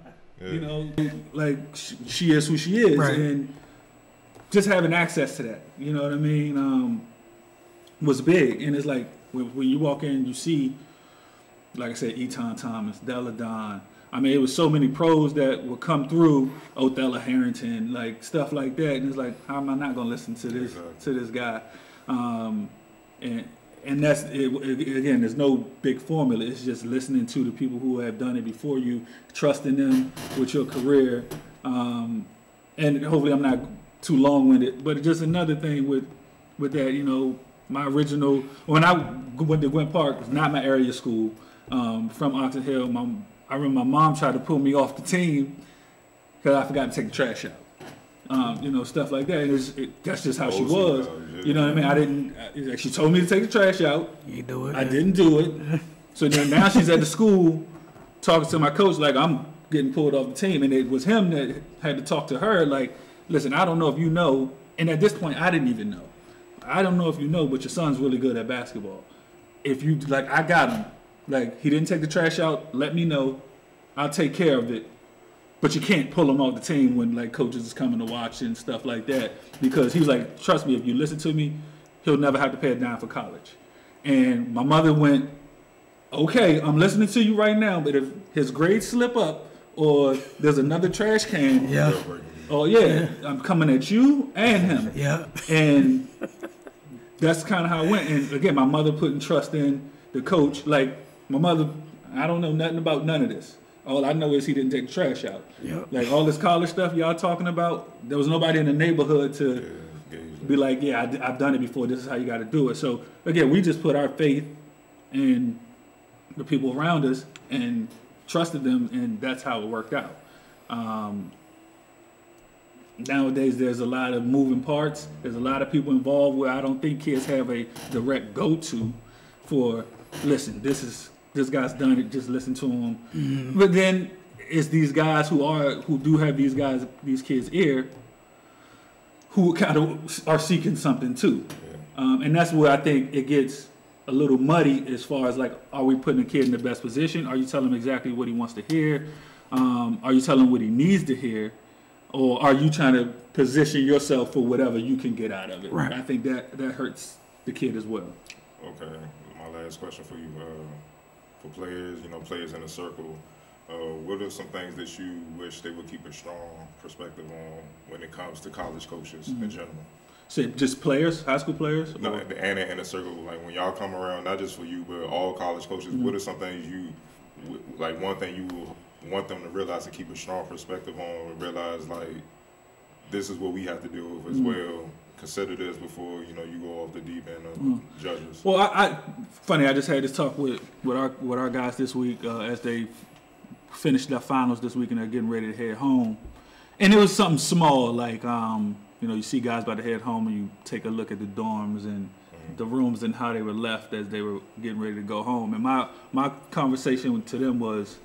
like, she is who she is. Right. And just having access to that, you know what I mean, was big. And it's like, when you walk in, you see, like I said, Eton Thomas, Deladon. I mean, it was so many pros that would come through, Othello Harrington, like stuff like that. And it's like, how am I not going to listen to this guy? And that's it, again, there's no big formula. It's just listening to the people who have done it before you, trusting them with your career. And hopefully I'm not too long-winded, but just another thing with that, my original, when I went to Gwynn Park, it's not my area school, from Oxon Hill. I remember my mom tried to pull me off the team because I forgot to take the trash out. Stuff like that. And that's just how she was. You know what I mean? She told me to take the trash out. You do it. I didn't do it. So then now she's at the school talking to my coach like I'm getting pulled off the team. And it was him that had to talk to her like, listen, I don't know if you know. And at this point, I didn't even know. I don't know if you know, but your son's really good at basketball. If you, like, I got him. Like, he didn't take the trash out. Let me know. I'll take care of it. But you can't pull him off the team when, like, coaches is coming to watch and stuff like that. Because he was like, trust me, if you listen to me, he'll never have to pay a dime for college. And my mother went, okay, I'm listening to you right now, but if his grades slip up or there's another trash can, I'm coming at you and him. Yeah. And that's kind of how it went. And, again, my mother putting trust in the coach. Like, my mother, I don't know nothing about none of this. All I know is he didn't take the trash out. Yep. Like, all this college stuff y'all talking about, there was nobody in the neighborhood to be like, I've done it before. This is how you got to do it. So, again, we just put our faith in the people around us and trusted them, and that's how it worked out. Nowadays, there's a lot of moving parts. There's a lot of people involved where I don't think kids have a direct go-to for, listen, this guy's done it, just listen to him. Mm-hmm. But then it's these guys who do have these kids' ear, who kind of are seeking something too. Yeah. And that's where I think it gets a little muddy as far as, like, are we putting the kid in the best position? Are you telling him exactly what he wants to hear? Are you telling him what he needs to hear? Or are you trying to position yourself for whatever you can get out of it? Right. I think that hurts the kid as well. Okay. My last question for you, for players, players in a circle, what are some things that you wish they would keep a strong perspective on when it comes to college coaches in general? So just players, high school players? No, and in a circle, like when y'all come around, not just for you, but all college coaches, what are some things one thing you want them to realize and keep a strong perspective on, and realize, like, this is what we have to deal with as well. Consider this before, you go off the deep end of judges. Well, I just had this talk with our guys this week as they finished their finals this week and they're getting ready to head home. And it was something small, like, you see guys about to head home and you take a look at the dorms and the rooms and how they were left as they were getting ready to go home. And my conversation to them was,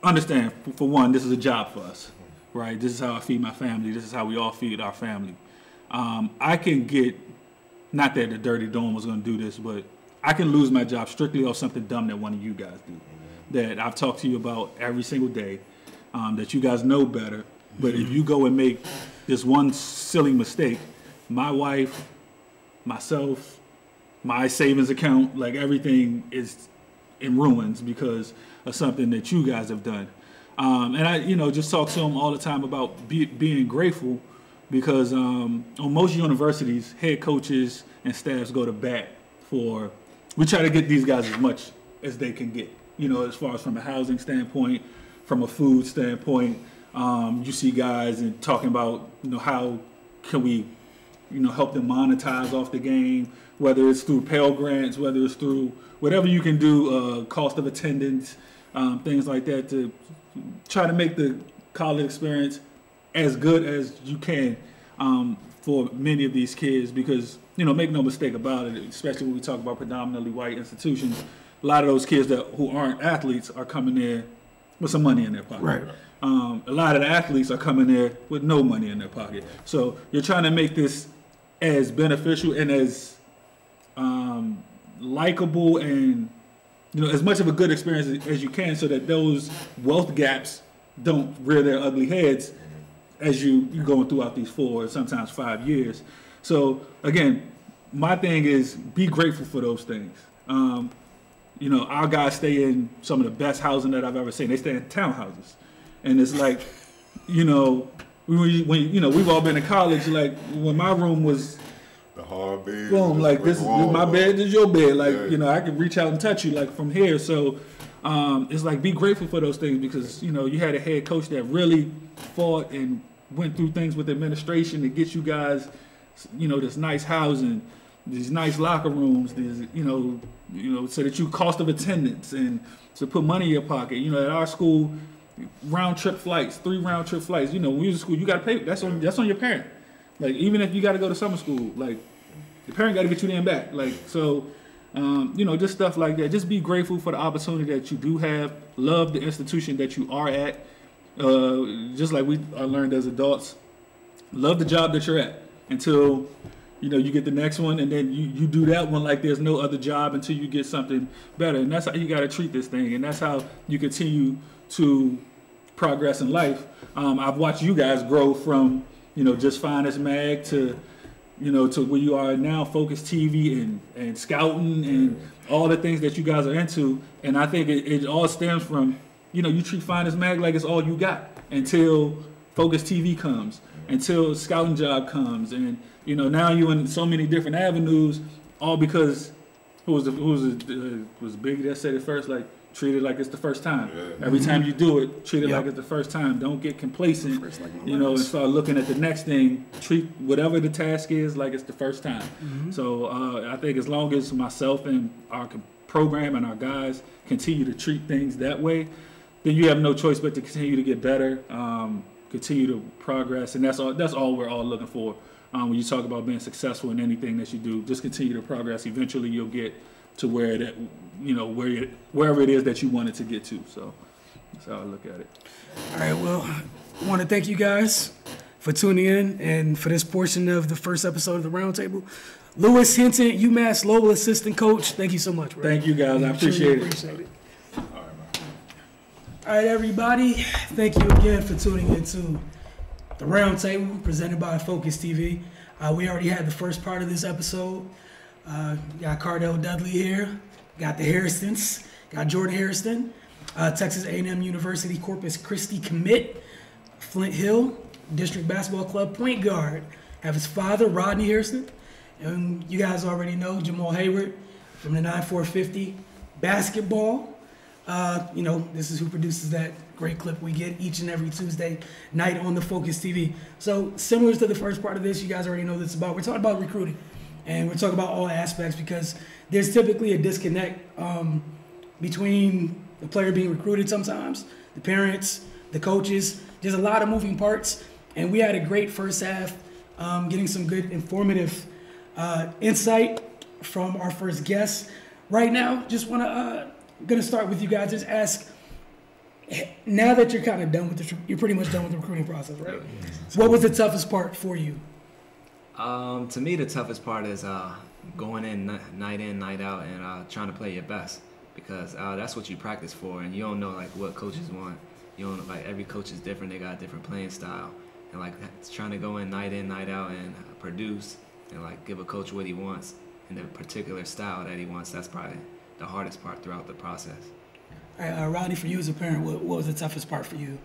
understand, for one, this is a job for us, right? This is how I feed my family. This is how we all feed our family. I can get, not that the dirty dorm was going to do this, but I can lose my job strictly off something dumb that one of you guys do. that I've talked to you about every single day, that you guys know better. But if you go and make this one silly mistake, my wife, myself, my savings account, like everything is in ruins because of something that you guys have done. And I, just talk to them all the time about being grateful because on most universities, head coaches and staffs go to bat for, we try to get these guys as much as they can get, as far as from a housing standpoint, from a food standpoint. You see guys and talking about, how can we, help them monetize off the game, whether it's through Pell Grants, whether it's through whatever you can do, cost of attendance, things like that, to try to make the college experience as good as you can for many of these kids. Because, make no mistake about it, especially when we talk about predominantly white institutions, a lot of those kids who aren't athletes are coming there with some money in their pocket. Right. A lot of the athletes are coming there with no money in their pocket. So you're trying to make this as beneficial and as likable and as much of a good experience as you can, so that those wealth gaps don't rear their ugly heads as you're going throughout these 4 or sometimes 5 years. So again, my thing is be grateful for those things. Our guys stay in some of the best housing that I've ever seen. They stay in townhouses. And it's like, we've all been in college, like when my room was the hard bed, boom, like this is my bed, this is your bed. Like, yeah. I can reach out and touch you like from here. So it's like, be grateful for those things because, you had a head coach that really fought and went through things with administration to get you guys, this nice housing, these nice locker rooms, these, so that you cost of attendance and to put money in your pocket. At our school, round trip flights, 3 round trip flights. When we was in school, you got to pay. That's on your parent. Like, even if you got to go to summer school, like, the parent got to get you there and back. Like, so, just stuff like that. Just be grateful for the opportunity that you do have. Love the institution that you are at. Just like we learned as adults, love the job that you're at until, you get the next one, and then you do that one like there's no other job until you get something better. And that's how you got to treat this thing. And that's how you continue to progress in life. I've watched you guys grow from, just Finest Mag to, to where you are now, Focus TV and scouting and all the things that you guys are into. And I think it all stems from, you treat Finest Mag like it's all you got until Focus TV comes, until scouting job comes. And, now you're in so many different avenues, all because who was Big that said it first, like, treat it like it's the first time. Yeah. Every time you do it, treat it like it's the first time. Don't get complacent, and start looking at the next thing. Treat whatever the task is like it's the first time. Mm-hmm. So I think as long as myself and our program and our guys continue to treat things that way, then you have no choice but to continue to get better, continue to progress, and that's all we're all looking for. When you talk about being successful in anything that you do, just continue to progress. Eventually, you'll get to where that, wherever it is that you want it to get to. So that's how I look at it. All right. Well, I want to thank you guys for tuning in and for this portion of the first episode of the Roundtable. Louis Hinnant, UMass Lowell assistant coach. Thank you so much, bro. Thank you, guys. I appreciate it. All right, everybody. Thank you again for tuning into the Roundtable presented by Focus TV. We already had the first part of this episode. Got Cardell Dudley here, got the Harristons, got Jordan Harrison, Texas A&M University Corpus Christi commit, Flint Hill District Basketball Club point guard, have his father, Rodney Harrison, and you guys already know Jamaal Haywood from the 9450 basketball. This is who produces that great clip we get each and every Tuesday night on the Focus TV. So similar to the first part of this, you guys already know what it's about. We're talking about recruiting. And we're talking about all aspects because there's typically a disconnect between the player being recruited sometimes, the parents, the coaches. There's a lot of moving parts. And we had a great first half, getting some good informative insight from our first guest. Right now, just want to going to start with you guys. Just ask, now that you're kind of done with you're pretty much done with the recruiting process, right? What was the toughest part for you? To me, the toughest part is going in, night out, and trying to play your best. because that's what you practice for, and you don't know like what coaches want. You don't like every coach is different. They got a different playing style, and like trying to go in, night out, and produce and like give a coach what he wants in the particular style that he wants. That's probably the hardest part throughout the process. All right, Rodney, for you as a parent, what was the toughest part for you?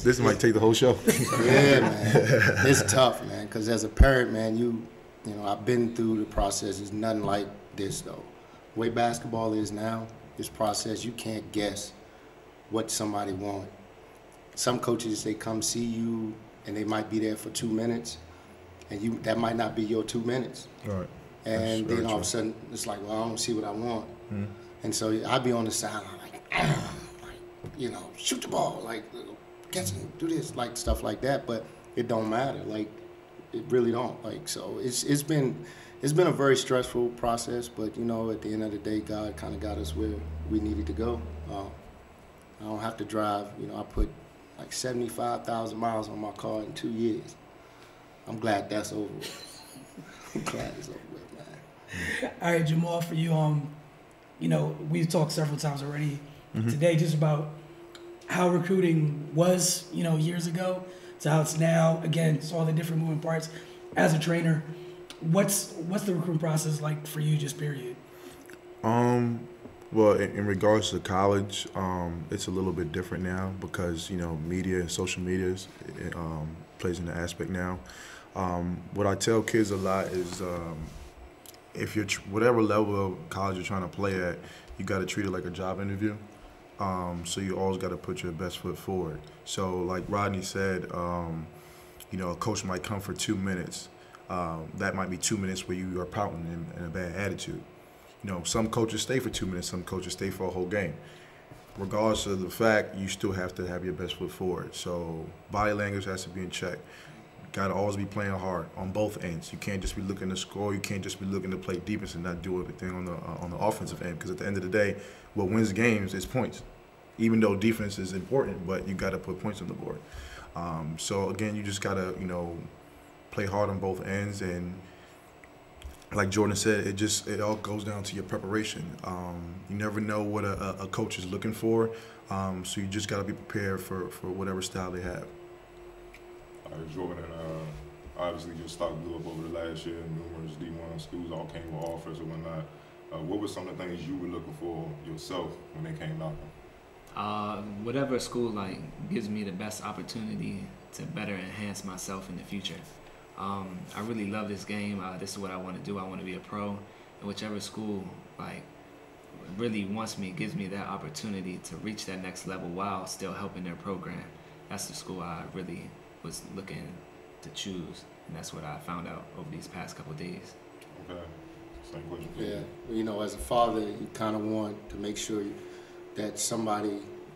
This might take the whole show. Yeah, man, it's tough, man. Because as a parent, man, you know, I've been through the process. It's nothing like this, though. The way basketball is now, this process, you can't guess what somebody wants. Some coaches, they come see you, and they might be there for 2 minutes, and that might not be your 2 minutes. Right. And then all of a sudden, it's like, well, I don't see what I want. Mm-hmm. And so I'd be on the sideline like, you know, shoot the ball, like, catch it, do this, like stuff like that. But it don't matter, like, it really don't. Like, so it's been a very stressful process. But you know, at the end of the day, God kind of got us where we needed to go. I don't have to drive. You know, I put like 75,000 miles on my car in 2 years. I'm glad that's over with. I'm glad it's over with, man. All right, Jamaal, for you, you know, we've talked several times already today just about how recruiting was, you know, years ago to how it's now. Again, it's all the different moving parts. As a trainer, what's the recruiting process like for you, just period? Well, in regards to college, it's a little bit different now because, you know, media and social media plays an aspect now. What I tell kids a lot is if you're whatever level of college you're trying to play at, you got to treat it like a job interview. So you always got to put your best foot forward. So like Rodney said, you know, a coach might come for 2 minutes. That might be 2 minutes where you are pouting in a bad attitude. You know, some coaches stay for 2 minutes, some coaches stay for a whole game. Regardless of the fact, you still have to have your best foot forward. So body language has to be in check. Got to always be playing hard on both ends. You can't just be looking to score. You can't just be looking to play defense and not do everything on the offensive end. Because at the end of the day, what wins games is points. Even though defense is important, but you got to put points on the board. So again, you just got to, you know, play hard on both ends. And like Jordan said, it all goes down to your preparation. You never know what a coach is looking for. So you just got to be prepared for whatever style they have. Jordan, obviously your stock blew up over the last year. Numerous D1 schools all came with offers and whatnot. What were some of the things you were looking for yourself when they came knocking? Whatever school like gives me the best opportunity to better enhance myself in the future. I really love this game. This is what I want to do. I want to be a pro. And whichever school like really wants me, gives me that opportunity to reach that next level while still helping their program. That's the school I really was looking to choose, and that's what I found out over these past couple of days. Okay, same question. Yeah, you know, as a father, you kind of want to make sure that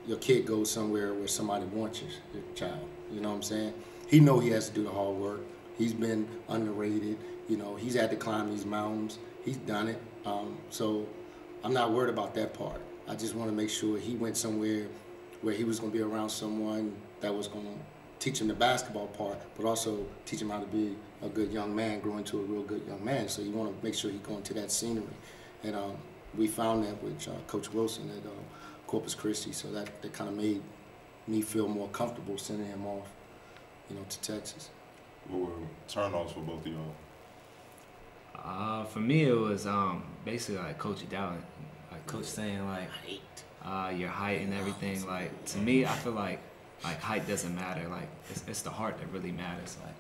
your kid goes somewhere where somebody wants your child. You know what I'm saying? He know he has to do the hard work. He's been underrated. You know, he's had to climb these mountains. He's done it. So I'm not worried about that part. I just want to make sure he went somewhere where he was going to be around someone that was going to teach him the basketball part, but also teach him how to be a good young man, grow into a real good young man. So you want to make sure he's going to that scenery. And we found that with Coach Wilson at Corpus Christi, so that kind of made me feel more comfortable sending him off, you know, to Texas. What were turn-offs for both of y'all? For me, it was basically like Coach Dowling, like Coach saying like your height and everything. Like to me, I feel like height doesn't matter. Like it's the heart that really matters. Like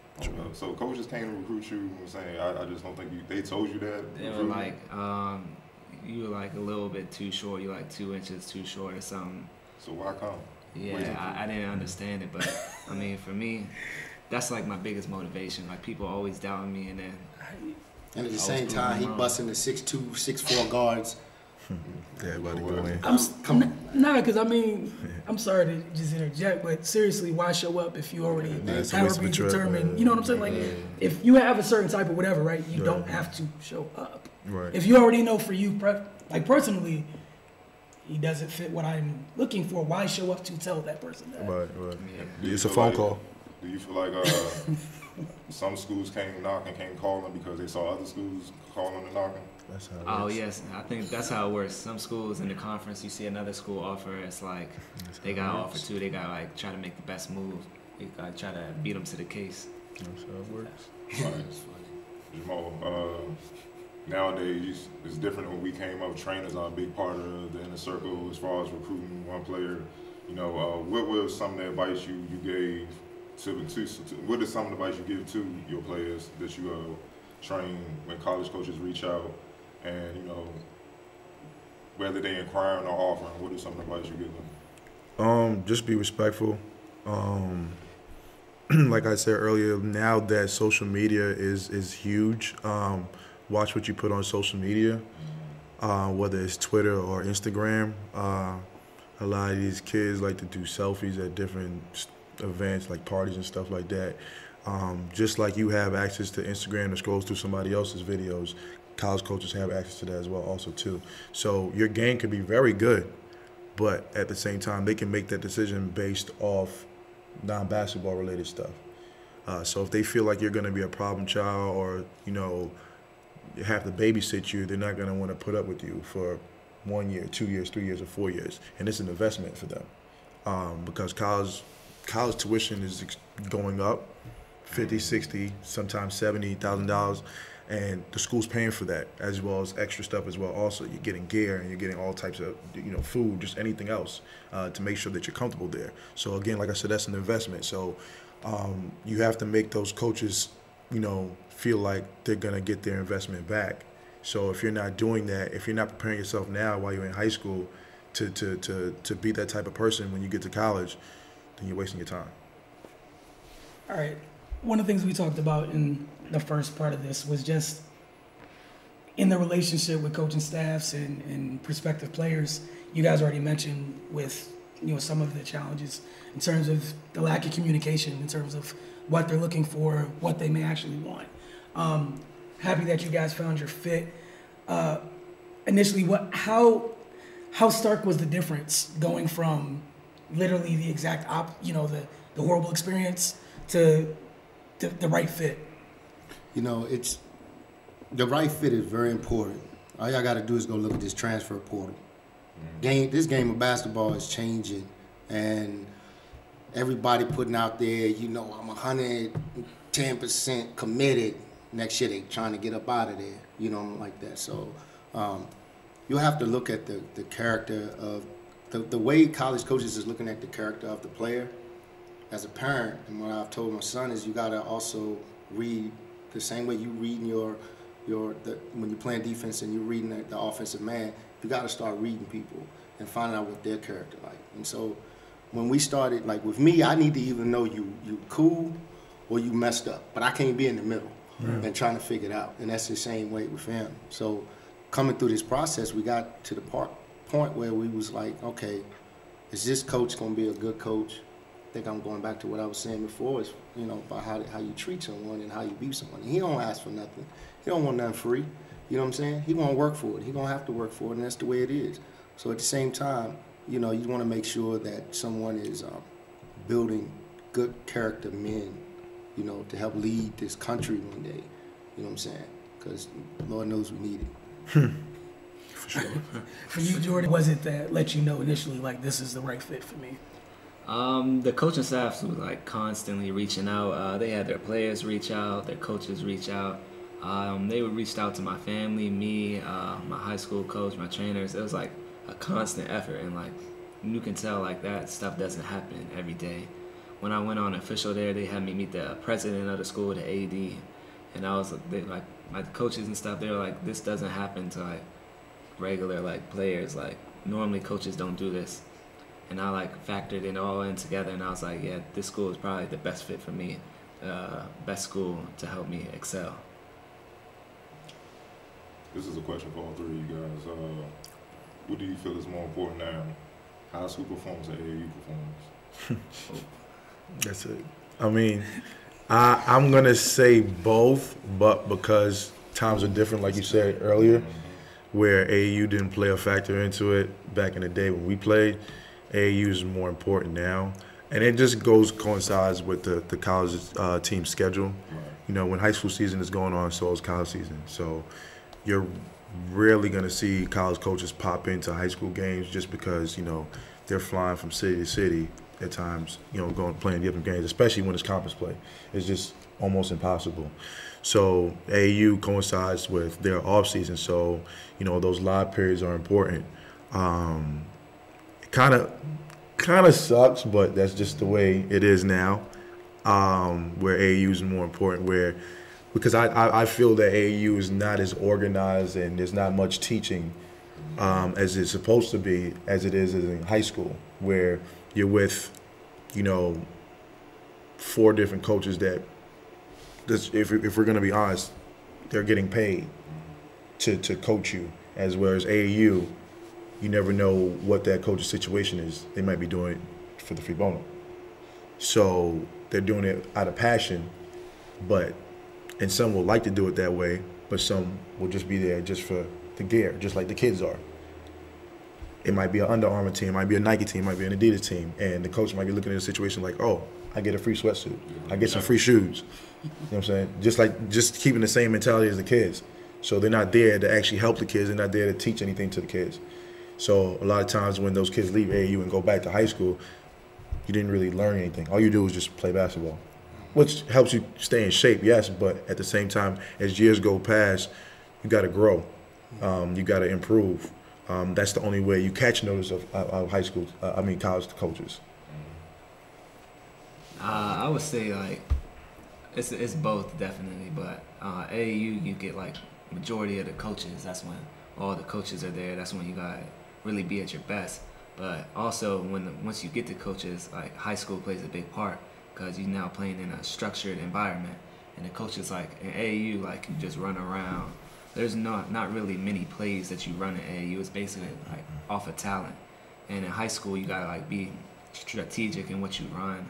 so coaches came to recruit you and saying, I just don't think they told you that. They were like, you were like a little bit too short. You're like 2 inches too short or something. So why come? Yeah, I didn't understand it, but I mean, for me, that's like my biggest motivation. Like people always doubting me, and then. And at the same time, he busting the 6'2", 6'4" guards. Yeah, about to go in. Because I mean, I'm sorry to just interject, but seriously, why show up if you already have predetermined? You know what I'm saying? Like, if you have a certain type of whatever, right? You don't have to show up. Right. If you already know for you, like personally, he doesn't fit what I'm looking for. Why show up to tell that person that? Right. Yeah. It's a phone call. Do you feel like some schools came knocking, came calling because they saw other schools calling and knocking? That's how it Oh works. yes, I think that's how it works. Some schools in the conference, you see another school offer, it's like they got offer too. They got like try to make the best move. They like try to beat them to the case. That's how it works. That's funny. Jamaal, nowadays it's different. When we came up, trainers are a big part of the inner circle as far as recruiting one player. You know, what was some of the advice you gave to what is some of the advice you give to your players that you train when college coaches reach out, and you know, whether they inquiring or offering, what is some of the advice you give them? Just be respectful. Like I said earlier, now that social media is huge, watch what you put on social media, whether it's Twitter or Instagram. A lot of these kids like to do selfies at different events, like parties and stuff like that. Just like you have access to Instagram that scrolls through somebody else's videos, college coaches have access to that as well also too. So your game could be very good, but at the same time, they can make that decision based off non-basketball related stuff. So if they feel like you're going to be a problem child, or you know, you have to babysit you, they're not going to want to put up with you for 1 year, 2 years, 3 years, or 4 years, and it's an investment for them, because college tuition is going up, $50,000, $60,000, sometimes $70,000, and the school's paying for that as well as extra stuff as well. Also, you're getting gear and you're getting all types of food, just anything else to make sure that you're comfortable there. So again, like I said, that's an investment. So you have to make those coaches, feel like they're gonna get their investment back. So if you're not doing that, if you're not preparing yourself now while you're in high school to be that type of person when you get to college, then you're wasting your time. All right. One of the things we talked about in the first part of this was just in the relationship with coaching staffs and prospective players. You guys already mentioned with some of the challenges in terms of the lack of communication, in terms of what they're looking for, what they may actually want. Happy that you guys found your fit. Initially, how stark was the difference going from literally the exact the horrible experience to the right fit? It's the right fit is very important. All y'all got to do is go look at this transfer portal. This game of basketball is changing, and everybody putting out there, I'm 110% committed. Next year they trying to get up out of there, like that. So you'll have to look at the character of the way college coaches is looking at the character of the player. As a parent, and what I've told my son is you got to also read the same way you reading when you're playing defense and you're reading the offensive man. You got to start reading people and finding out what their character like. And so when we started, like with me, I need to either know you cool or you messed up, but I can't be in the middle and trying to figure it out. And that's the same way with him. So coming through this process, we got to the point where we was like, okay, is this coach going to be a good coach? I think I'm going back to what I was saying before, is about how you treat someone and how you beat someone. And he don't ask for nothing. He don't want nothing free. You know what I'm saying? He gonna work for it. He gonna have to work for it, and that's the way it is. So at the same time, you want to make sure that someone is building good character men, to help lead this country one day. You know what I'm saying? Because Lord knows we need it. For sure. For you, Jordan, was it that let you know initially, like, this is the right fit for me? The coaching staffs was like constantly reaching out. They had their players reach out, their coaches reach out. They would reach out to my family, me, my high school coach, my trainers. It was like a constant effort, and like you can tell like that stuff doesn't happen every day. When I went on official there, they had me meet the president of the school, the AD, and I was like my coaches and stuff. They were like, this doesn't happen to like regular like players. Like normally coaches don't do this. And I like factored it all in together, and I was like, yeah, this school is probably the best fit for me, best school to help me excel. This is a question for all three of you guys. What do you feel is more important now? High school performance or AAU performance? That's it. I mean, I'm going to say both, but because times are different, like you said earlier, where AAU didn't play a factor into it back in the day when we played, AAU is more important now. And it just coincides with the college team schedule. You know, when high school season is going on, so is college season. So you're rarely going to see college coaches pop into high school games just because, you know, they're flying from city to city at times, you know, going playing different games, especially when it's conference play. It's just almost impossible. So AAU coincides with their off season, so, you know, those live periods are important. It kind of sucks, but that's just the way it is now, where AAU is more important, because I feel that AAU is not as organized and there's not much teaching as it's supposed to be, as it is in high school, where you're with, you know, 4 different coaches that, if we're going to be honest, they're getting paid to coach you, as well as AAU. You never know what that coach's situation is. They might be doing it for the free bono. So they're doing it out of passion, and some will like to do it that way, but some will just be there just for the gear, just like the kids are. It might be an Under Armour team, it might be a Nike team, it might be an Adidas team, and the coach might be looking at a situation like, oh, I get a free sweatsuit, I get some free shoes. You know what I'm saying? Just keeping the same mentality as the kids. So they're not there to actually help the kids, they're not there to teach anything to the kids. So a lot of times when those kids leave AAU and go back to high school, you didn't really learn anything. All you do is just play basketball, which helps you stay in shape, yes, but at the same time, as years go past, you got to grow. You got to improve. That's the only way you catch notice of college coaches. I would say like it's both definitely, but AAU you get like majority of the coaches. That's when all the coaches are there. That's when you gotta really be at your best. But also once you get to coaches, like high school plays a big part because you're now playing in a structured environment, and the coaches like in AAU like you just run around. There's not really many plays that you run in AAU. It's basically like off of talent. And in high school you gotta like be strategic in what you run.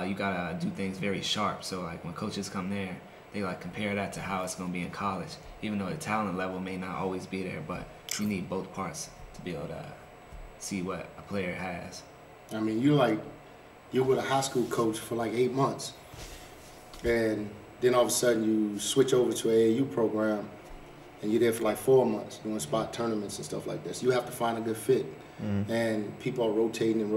You gotta do things very sharp. So like when coaches come there, they like compare that to how it's gonna be in college. Even though the talent level may not always be there, but you need both parts to be able to see what a player has. I mean, you're with a high school coach for like 8 months, and then all of a sudden you switch over to an AAU program, and you're there for like 4 months doing spot tournaments and stuff like this. You have to find a good fit. And people are rotating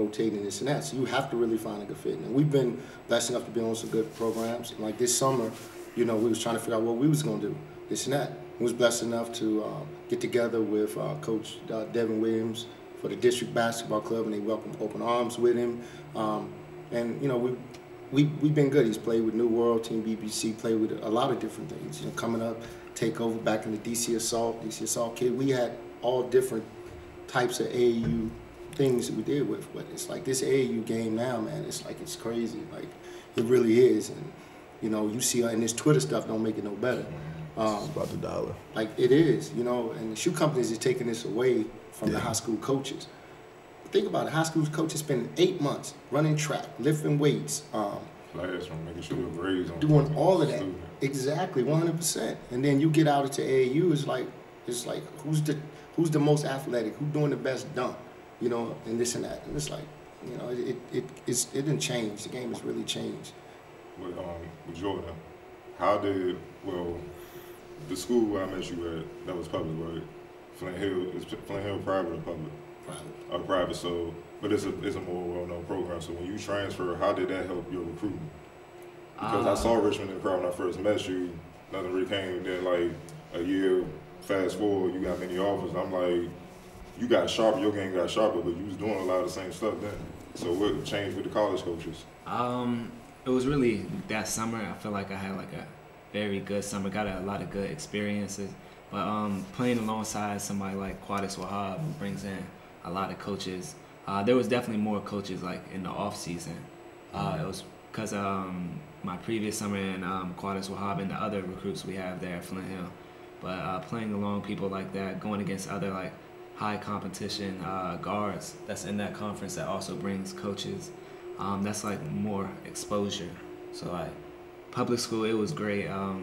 this and that. So you have to really find a good fit. And we've been blessed enough to be on some good programs. And like this summer, you know, we was trying to figure out what we was going to do, this and that. We was blessed enough to get together with Coach Devin Williams for the district basketball club, and they welcomed open arms with him. And you know, we've been good. He's played with New World, Team BBC, played with a lot of different things. You know, coming up, take over back in the DC Assault kid. We had all different types of AAU things that we did with, but it's like this AAU game now, man, it's like it's crazy. Like it really is. And you know, you see, and this Twitter stuff don't make it no better. It's about the dollar. Like it is, you know, and the shoe companies are taking this away from the high school coaches. Think about it, high school coaches spending 8 months running track, lifting weights, classroom, making sure your grades on doing all of that. Exactly, 100%. And then you get out into AAU, it's like who's the most athletic, who's doing the best dunk, you know, and this and that. And it's like, you know, it didn't change. The game has really changed. With Jordan, the school I met you at, that was public, right? Flint Hill private or public? Private. Private, so, but it's a more well-known program. So when you transfer, how did that help your recruitment? Because I saw Richmond in the crowd when I first met you. Nothing really came. Then like a year, fast forward, you got many offers. I'm like, you got sharper, your game got sharper, but you was doing a lot of the same stuff then. So what changed with the college coaches? It was really that summer. I feel like I had like a very good summer, got a lot of good experiences. But playing alongside somebody like Qadis Wahab, who brings in a lot of coaches, there was definitely more coaches like in the off season. It was because my previous summer and Qadis Wahab and the other recruits we have there at Flint Hill. But playing along people like that, going against other like high competition guards that's in that conference that also brings coaches, that's like more exposure. So like public school, it was great. A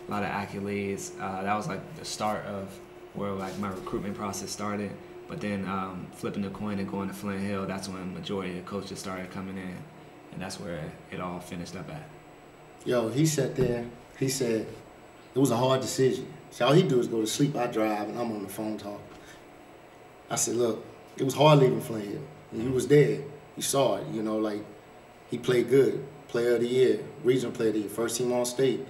lot of accolades. That was like the start of where like my recruitment process started. But then flipping the coin and going to Flint Hill, that's when the majority of the coaches started coming in, and that's where it all finished up at. Yo, he sat there. He said it was a hard decision. So all he do is go to sleep. I drive, and I'm on the phone talking. I said, look, it was hard leaving Flint Hill. And you was there. You saw it. You know, like he played good. Player of the year, regional player of the year, first team all state.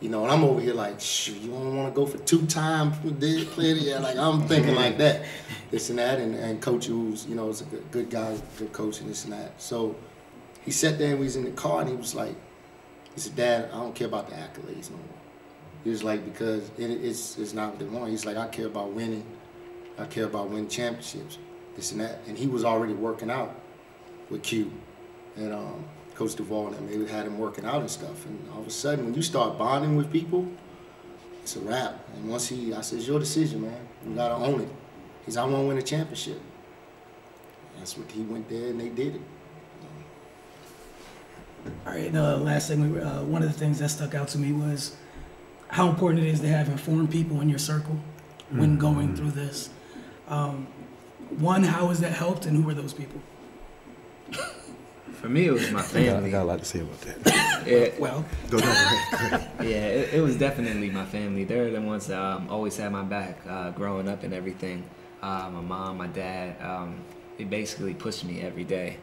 You know, and I'm over here like, shoot, you don't want to go for 2-time player of the year? Like, I'm thinking like that, this and that. And Coach who's, you know, is a good guy, good coach and this and that. So he sat there and we was in the car and he was like, he said, Dad, I don't care about the accolades no more. He was like, because it's not what they want. He's like, I care about winning. I care about winning championships, this and that. And he was already working out with Q. And Coach Duvall and them, they had him working out and stuff. And all of a sudden, when you start bonding with people, it's a wrap. And once I said, it's your decision, man. You got to own it. He said, I want to win a championship. And that's what he went there and they did it. All right, the last thing, one of the things that stuck out to me was how important it is to have informed people in your circle when going through this. One, how has that helped, and who are those people? For me, it was my family. I got a lot to say about that. Well, Go ahead. Yeah, it was definitely my family. They're the ones that always had my back growing up and everything. My mom, my dad, they basically pushed me every day.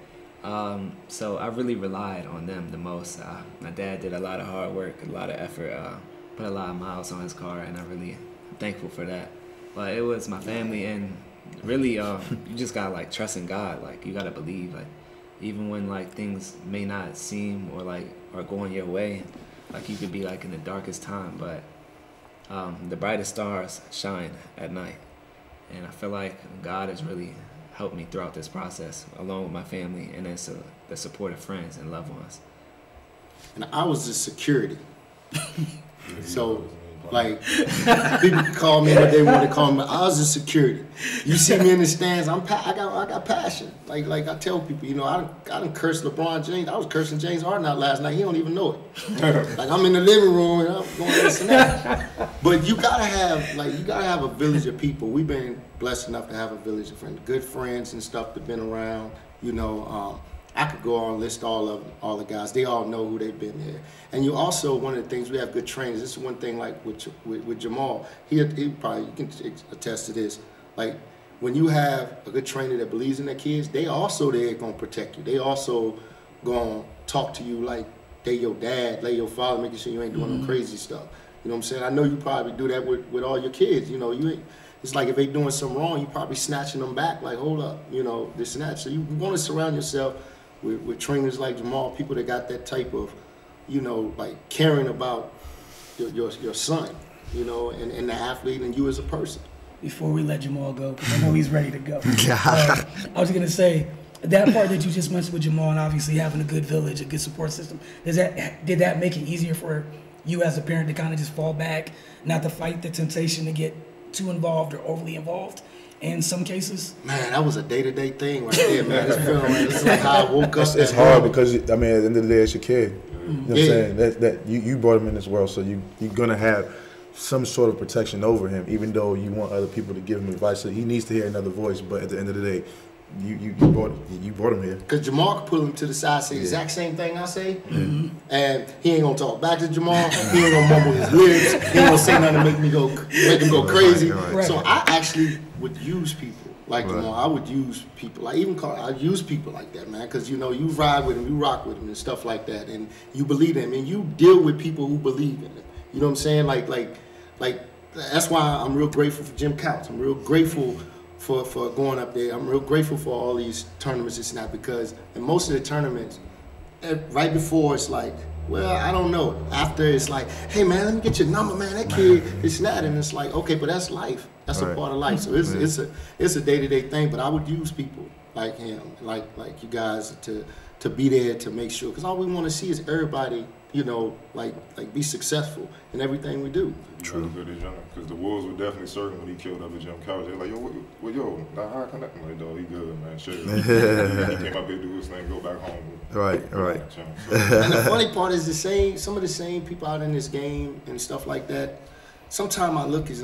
So I really relied on them the most. My dad did a lot of hard work, a lot of effort, put a lot of miles on his car, and I'm thankful for that. But it was my family, and really, you just gotta like trust in God. Like you gotta believe, like even when like things may not seem or like are going your way, like you could be like in the darkest time, but the brightest stars shine at night, and I feel like God has really helped me throughout this process, along with my family and then the support of friends and loved ones. And I was the security. So, like, people call me what they want to call me. I was the security. You see me in the stands, I got passion. Like I tell people, you know, I done cursed LeBron James. I was cursing James Harden out last night. He don't even know it. Like I'm in the living room and I'm going this and that. But you gotta have a village of people. We've been blessed enough to have a village of friends, good friends and stuff that've been around. You know, I could go on and list all the guys. They all know who they've been there. And you also, one of the things, we have good trainers. This is one thing like with Jamaal. He probably, you can attest to this. Like when you have a good trainer that believes in their kids, they also they're gonna protect you. They also gonna talk to you like they your dad, they your father, making sure you ain't doing no crazy stuff. You know what I'm saying? I know you probably do that with all your kids. You know, you ain't. It's like if they doing something wrong, you probably snatching them back. Like hold up, you know, this and that. So you want to surround yourself with trainers like Jamaal, people that got that type of, you know, like caring about your son, you know, and the athlete and you as a person. Before we let Jamaal go, because I know he's ready to go. I was going to say, that part that you just mentioned with Jamaal and obviously having a good village, a good support system, did that make it easier for you as a parent to kind of just fall back, not to fight the temptation to get too involved or overly involved? In some cases, man, that was a day-to-day thing right there, man. It's like how I woke up. It's hard because I mean, at the end of the day, it's your kid. You know what I'm saying? That you brought him in this world, so you're gonna have some sort of protection over him, even though you want other people to give him advice. So he needs to hear another voice. But at the end of the day, you brought him here. Because Jamaal could pull him to the side, say the exact same thing I say, and he ain't gonna talk back to Jamaal. He ain't gonna mumble his lips. He ain't gonna say nothing to make him go crazy. Right. So I actually would use people like Jamaal. I would use people. I use people like that, man. Because you know you ride with him, you rock with him, and stuff like that, and you believe in him, and you deal with people who believe in him. You know what I'm saying? Like that's why I'm real grateful for Jim Couch. I'm real grateful for going up there. I'm real grateful for all these tournaments and that, because in most of the tournaments, right before it's like, well, I don't know. After it's like, hey man, let me get your number, man. That kid, it's that, and it's like, okay, but that's life. That's a part of life. So it's a day-to-day thing. But I would use people like him, like you guys, to be there to make sure, because all we want to see is everybody, you know, like be successful in everything we do. True. Because the Wolves were definitely certain when he killed up at Jim Couch. They were like, yo, now how can I'm like, dog, he good, man. Sure. He came up here, do his thing, go back home. Right. And the funny part is some of the same people out in this game and stuff like that. Sometimes I look as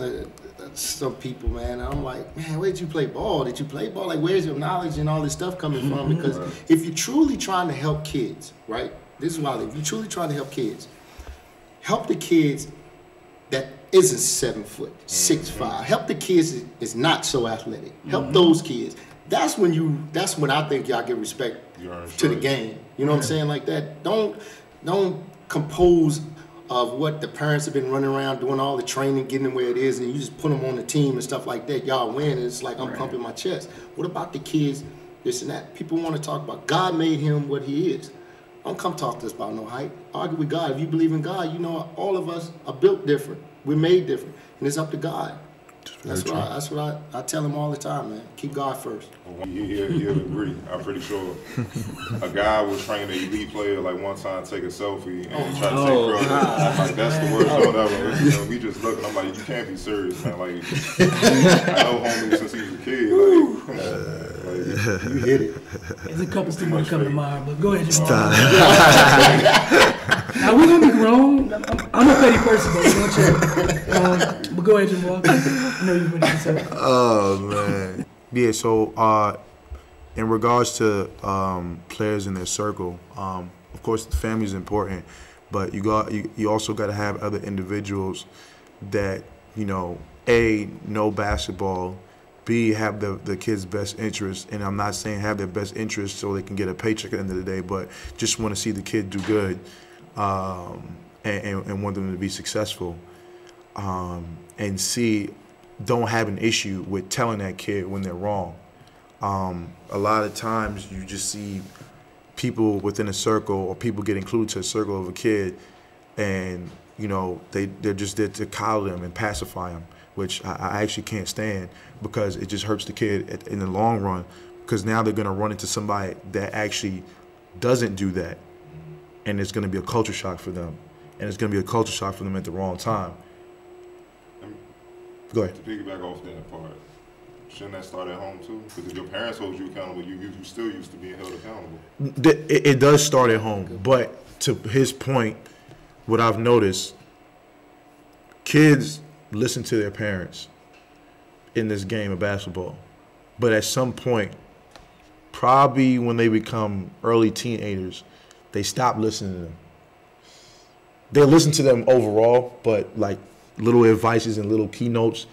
some people, man, and I'm like, man, where did you play ball? Did you play ball? Like, where's your knowledge and all this stuff coming from? Because if you're truly trying to help kids, right? This is why if you're truly trying to help the kids that isn't 7 foot, 6'5". Help the kids is not so athletic. Help those kids. That's when I think y'all give respect to the game. You know what I'm saying? Like that. Don't compose of what the parents have been running around doing all the training, getting them where it is, and you just put them on the team and stuff like that. Y'all win, and it's like I'm pumping my chest. What about the kids? This and that. People want to talk about God made him what he is. Don't come talk to us about no height. Argue with God. If you believe in God, you know all of us are built different. We're made different, and it's up to God. That's what I tell him all the time, man. Keep God first. He'll agree. I'm pretty sure. A guy was training an elite player like one time take a selfie and try to take photos. Like that's the worst joke ever. You know, we just look and I'm like, you can't be serious, man. Like I know homie since he was a kid. Like you hit it. There's a couple still want to come to mind, but go ahead, just now we're gonna be grown. I'm a petty person, but we're gonna check. But go ahead, Jamaal. I know you're ready to say. Oh man. Yeah, so in regards to players in their circle, of course the family is important, but you also got to have other individuals that, you know, A, know basketball, B, have the kids' best interest, and I'm not saying have their best interest so they can get a paycheck at the end of the day, but just want to see the kid do good and want them to be successful, and C, don't have an issue with telling that kid when they're wrong. A lot of times you just see people within a circle or people get included to a circle of a kid and, you know, they're just there to coddle them and pacify them, which I actually can't stand because it just hurts the kid in the long run, because now they're going to run into somebody that actually doesn't do that, and it's going to be a culture shock for them, and it's going to be a culture shock for them at the wrong time. Go ahead. To piggyback off that part, shouldn't that start at home too? Because if your parents hold you accountable, you still used to being held accountable. It does start at home, but to his point, what I've noticed, kids listen to their parents in this game of basketball, but at some point, probably when they become early teenagers, they stop listening to them. They listen to them overall, but like little advices and little keynotes,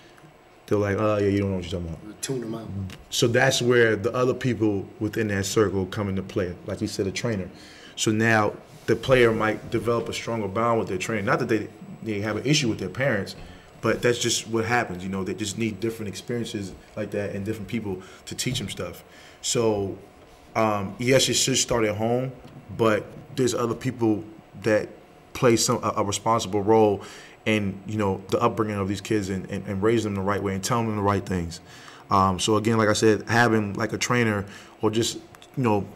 they're like, oh yeah, you don't know what you're talking about. Tune them out. So that's where the other people within that circle come into play, like you said, a trainer. So now the player might develop a stronger bond with their trainer. Not that they have an issue with their parents, but that's just what happens. You know, they just need different experiences like that and different people to teach them stuff. So yes, it should start at home, but there's other people that play a responsible role in, you know, the upbringing of these kids and raise them the right way and tell them the right things. So again, like I said, having like a trainer or just, you know,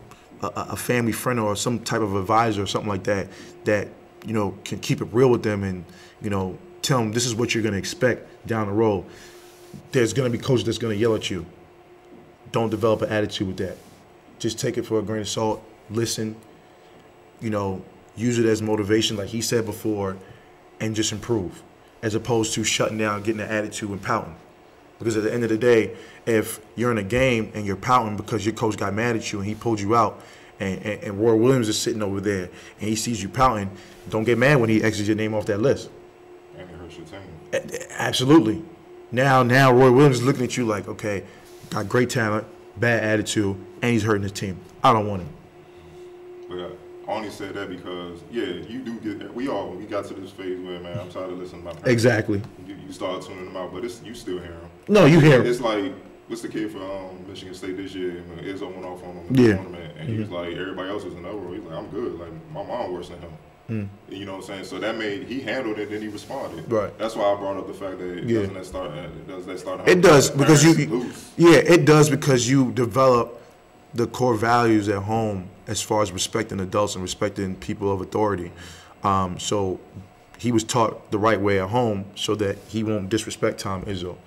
a family friend or some type of advisor or something like that, you know, can keep it real with them and, you know, tell them this is what you're going to expect down the road. There's going to be coaches that's going to yell at you. Don't develop an attitude with that. Just take it for a grain of salt, listen, you know, use it as motivation like he said before, and just improve, as opposed to shutting down, getting an attitude and pouting. Because at the end of the day, if you're in a game and you're pouting because your coach got mad at you and he pulled you out, and Roy Williams is sitting over there and he sees you pouting, don't get mad when he exits your name off that list. And it hurts your team. Absolutely. Now Roy Williams is looking at you like, okay, got great talent, bad attitude, and he's hurting his team. I don't want him. But I only said that because, yeah, you do get, we got to this phase where, man, I'm tired of listening to my parents. Exactly. You start tuning them out, but you still hear them. No, you hear him. It's like, what's the kid from Michigan State this year? When Izzo went off on him in the tournament, and he was like, everybody else was in the row. He's like, I'm good. Like, my mom worse than him. You know what I'm saying? So that made, he handled it, then he responded. Right. That's why I brought up the fact that does that start it does because it does because you develop the core values at home as far as respecting adults and respecting people of authority. So he was taught the right way at home so that he won't disrespect Tom Izzo.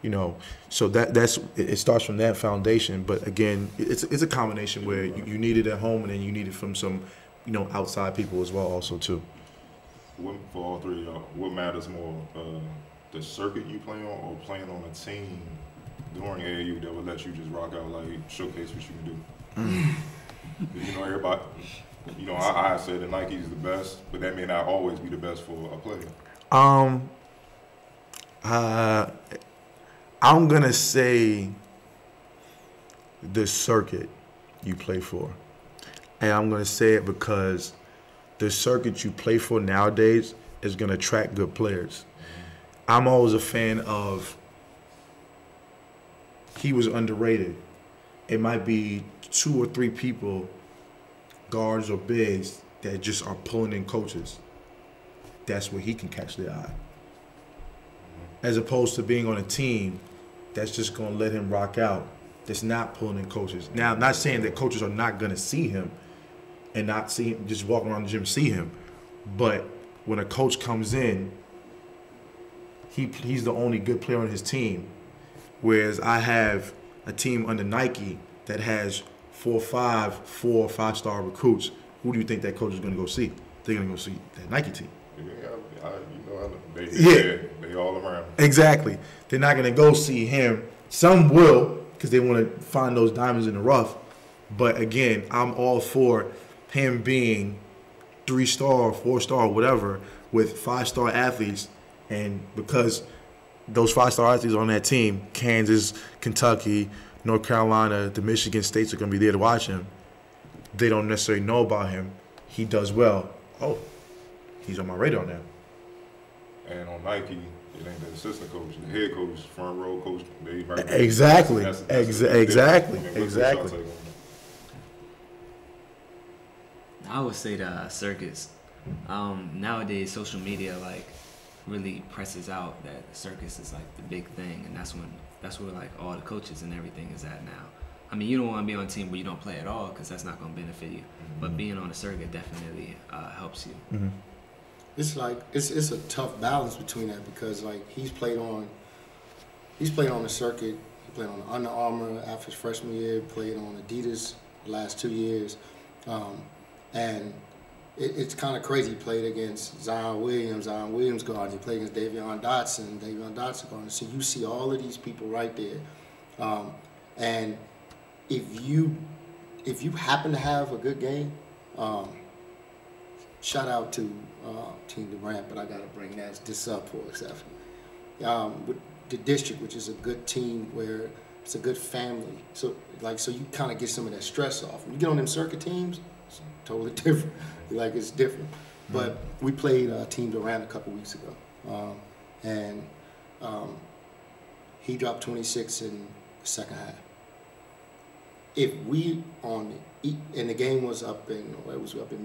You know, so it starts from that foundation. But again, it's a combination where you need it at home and then you need it from some, you know, outside people as well also too. For all three of y'all, what matters more, the circuit you play on or playing on a team during AAU that would let you just rock out, like showcase what you can do? You know, everybody, you know, I say that Nike is the best, but that may not always be the best for a player. I'm gonna say the circuit you play for, and I'm gonna say it because the circuit you play for nowadays is gonna attract good players. I'm always a fan of. He was underrated. It might be 2 or 3 people, guards or bigs, that just are pulling in coaches. That's where he can catch their eye. As opposed to being on a team that's just going to let him rock out, that's not pulling in coaches. Now, I'm not saying that coaches are not going to see him and not see him, just walk around the gym, see him. But when a coach comes in, he's the only good player on his team. Whereas I have a team under Nike that has 4 or 5-star recruits. Who do you think that coach is going to go see? They're going to go see that Nike team. They all around. Exactly. They're not going to go see him. Some will because they want to find those diamonds in the rough. But again, I'm all for him being 3-star, 4-star, whatever, with 5-star athletes. And because those 5-star athletes on that team, Kansas, Kentucky, North Carolina, the Michigan States are going to be there to watch him. They don't necessarily know about him. He does well. Oh, he's on my radar now. And on Nike, it ain't the assistant coach, the head coach, front row coach. They right there. Exactly. Exactly. I would say the circuits. Nowadays, social media really presses out that circus is like the big thing, and that's where like all the coaches and everything is at now. I mean, you don't want to be on a team where you don't play at all because that's not going to benefit you. Mm-hmm. But being on a circuit definitely helps you. Mm-hmm. It's like it's a tough balance between that because like he's played on the circuit. He played on Under Armour after his freshman year. Played on Adidas the last 2 years, and it's kind of crazy. He played against Zion Williams guard. He played against Davion Dotson guard. So you see all of these people right there, and if you happen to have a good game, shout out to Team Durant, but I got to bring this up for exception. With the district, which is a good team where it's a good family. So you kind of get some of that stress off. When you get on them circuit teams, it's totally different. It's different. But we played Team Durant a couple weeks ago, and he dropped 26 in the second half. If we and the game was up in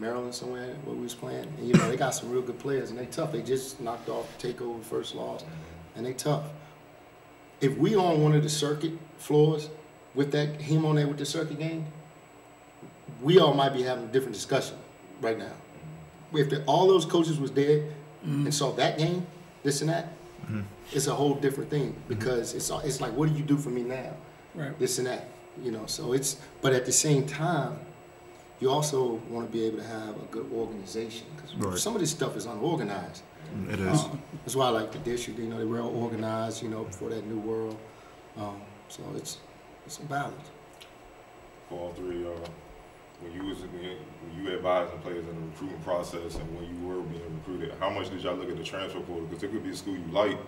Maryland somewhere where we was playing, and they got some real good players and they tough. They just knocked off the takeover first loss, and they tough. If we on one of the circuit floors with him on there with the circuit game, we all might be having a different discussion right now. If all those coaches was there and saw that game, this and that, it's a whole different thing because it's like, what do you do for me now? Right. This and that, So but at the same time, you also want to be able to have a good organization because some of this stuff is unorganized. It is. That's why I like the district. They're real organized. For that new world. So it's a balance. For all three, when you advising players in the recruiting process and when you were being recruited, how much did y'all look at the transfer portal? Because it could be a school you like,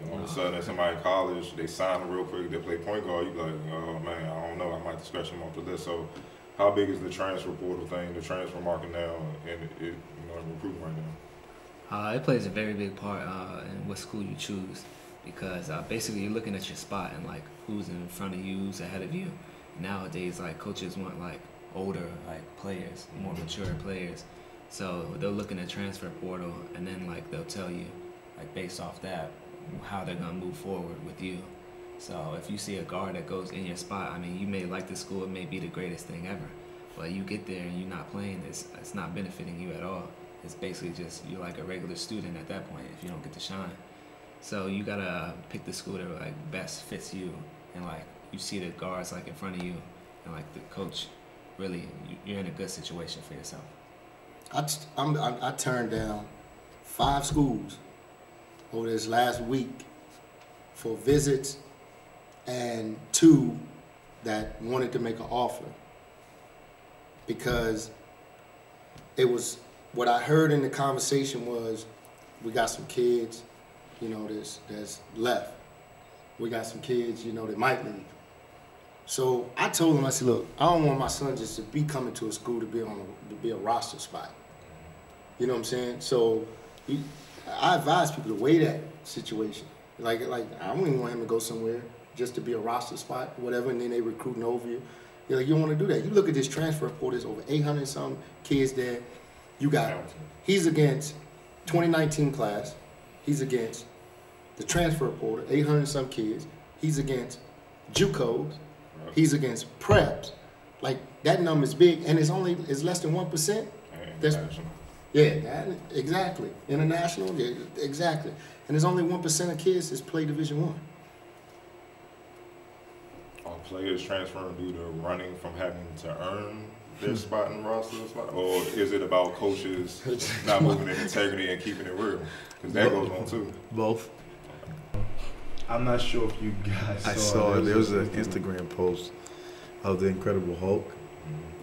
and all of a sudden at somebody in college, they sign them real quick, they play point guard, you like, oh man, I don't know, I might have to scratch them off the list. So how big is the transfer portal thing, the transfer market now, and in recruiting right now? It plays a very big part in what school you choose because basically you're looking at your spot and like who's in front of you, who's ahead of you. Nowadays, like coaches want like older players, more mature players. So they're looking at transfer portal and then like they'll tell you like based off that how they're gonna move forward with you. So if you see a guard that goes in your spot, I mean you may like the school, it may be the greatest thing ever, but you get there and you're not playing, it's not benefiting you at all. It's basically just you're like a regular student at that point if you don't get to shine. So you gotta pick the school that like best fits you and like you see the guards like in front of you and like the coach. Really, you're in a good situation for yourself. I turned down 5 schools over this last week for visits and 2 that wanted to make an offer, because it was, what I heard in the conversation was, we got some kids, you know, that's left. We got some kids, you know, that might leave. So I told him, I said, look, I don't want my son just to be coming to a school to be a roster spot. You know what I'm saying? So I advise people to weigh that situation. Like I don't even want him to go somewhere just to be a roster spot, whatever, and then they recruiting over you. You're like, you don't want to do that. You look at this transfer report, there's over 800 and some kids there. You got, he's against 2019 class. He's against the transfer portal, 800 and some kids. He's against JUCOs. He's against preps. Like, that number is big, and it's less than 1%. That's, yeah, exactly. International, yeah, exactly. And there's only 1% of kids that play Division I. Are players transferring due to running from having to earn their spot in the roster spot? Or is it about coaches not moving in integrity and keeping it real? Because that goes on too. Both. I'm not sure if you guys I saw there was an Instagram post of the Incredible Hulk.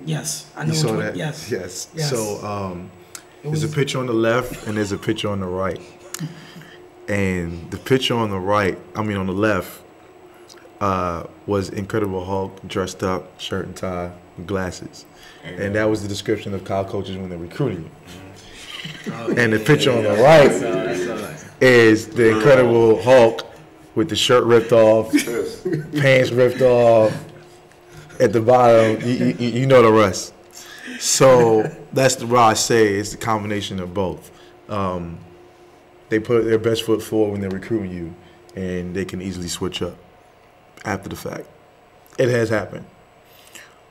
Yes, I know. You saw that? Yes. Yes. Yes. So there's a picture on the left and there's a picture on the right. And the picture on the right, I mean on the left, was Incredible Hulk dressed up, shirt and tie, with glasses. And that was the description of college coaches when they're recruiting you. And the picture on the right is the Incredible Hulk with the shirt ripped off, pants ripped off, at the bottom, you know the rest. So that's why I say it's the combination of both. They put their best foot forward when they're recruiting you, and they can easily switch up after the fact. It has happened.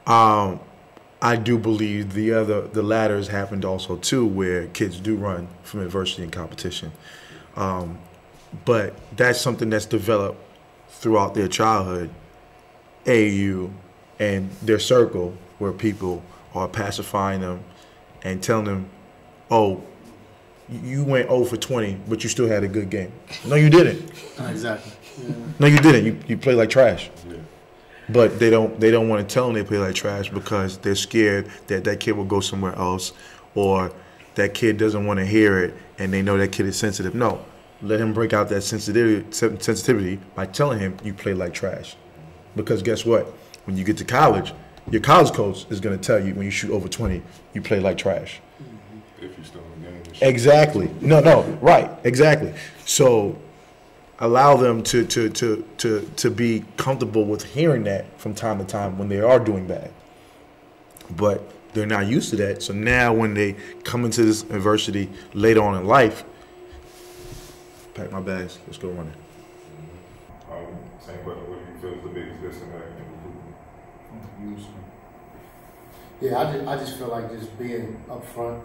I do believe the latter has happened also too, where kids do run from adversity and competition. But that's something that's developed throughout their childhood, AAU, and their circle, where people are pacifying them and telling them, oh, you went 0 for 20, but you still had a good game. No, you didn't. Exactly. Yeah. No, you didn't. You played like trash. Yeah. But they don't want to tell them they play like trash because they're scared that that kid will go somewhere else, or that kid doesn't want to hear it and they know that kid is sensitive. No. Let him break out that sensitivity by telling him you play like trash. Because guess what? When you get to college, your college coach is going to tell you when you shoot over 20, you play like trash. If you're still in the game. Exactly. No, right. Exactly. So allow them to be comfortable with hearing that from time to time when they are doing bad. But they're not used to that. So now when they come into this adversity later on in life, pack my bags, let's go running. Same question, what do you feel is the biggest disconnect in recruitment? Yeah, I just feel like just being upfront,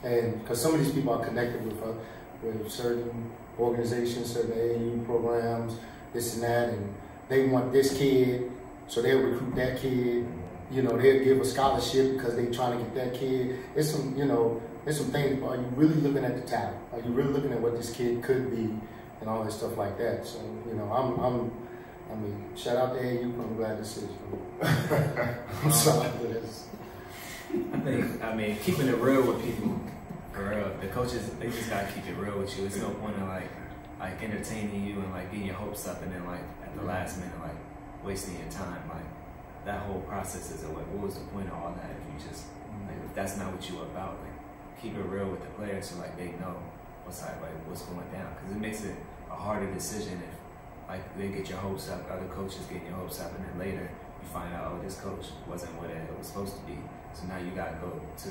and because some of these people are connected with certain organizations, certain AAU programs, this and that, and they want this kid, so they'll recruit that kid. You know, they'll give a scholarship because they're trying to get that kid. It's some, you know, there's some things. Are you really looking at the talent? Are you really looking at what this kid could be, and all that stuff like that? So, you know, I mean, shout out to AU. I'm glad to see you. I'm sorry for this. I mean, keeping it real with people, for real. The coaches, they just gotta keep it real with you. It's no point in like entertaining you and like getting your hopes up, and then like at the last minute like wasting your time. Like that whole process isn't what was the point of all that if you just like if that's not what you're about. Like keep it real with the players so like they know what's going down, because it makes it a harder decision if like they get your hopes up, other coaches get your hopes up, and then later you find out, oh, this coach wasn't what it was supposed to be. So now you got to go to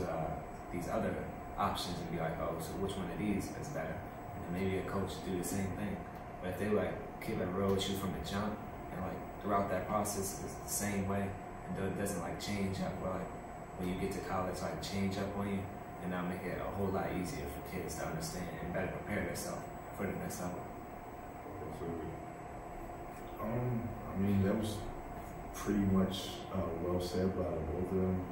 these other options and be like, oh, so which one of these is better? And maybe a coach do the same thing. But if they like keep it real with you from the jump, and like throughout that process it's the same way, and it doesn't like change up, or like when you get to college like change up on you, and now make it a whole lot easier for kids to understand and better prepare themselves for the next level. I mean, that was pretty much well said by both of them.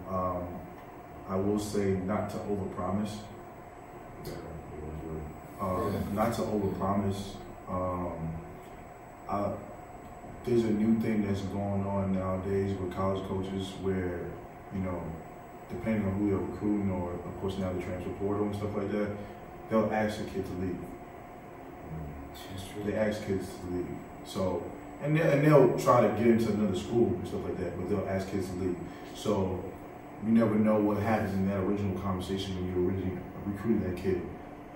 I will say not to overpromise. not to overpromise. There's a new thing that's going on nowadays with college coaches where, you know, depending on who they're recruiting, or of course now the transfer portal and stuff like that, they'll ask a kid to leave. They ask kids to leave. So, and they'll try to get into another school and stuff like that, but they'll ask kids to leave. So you never know what happens in that original conversation when you originally recruited that kid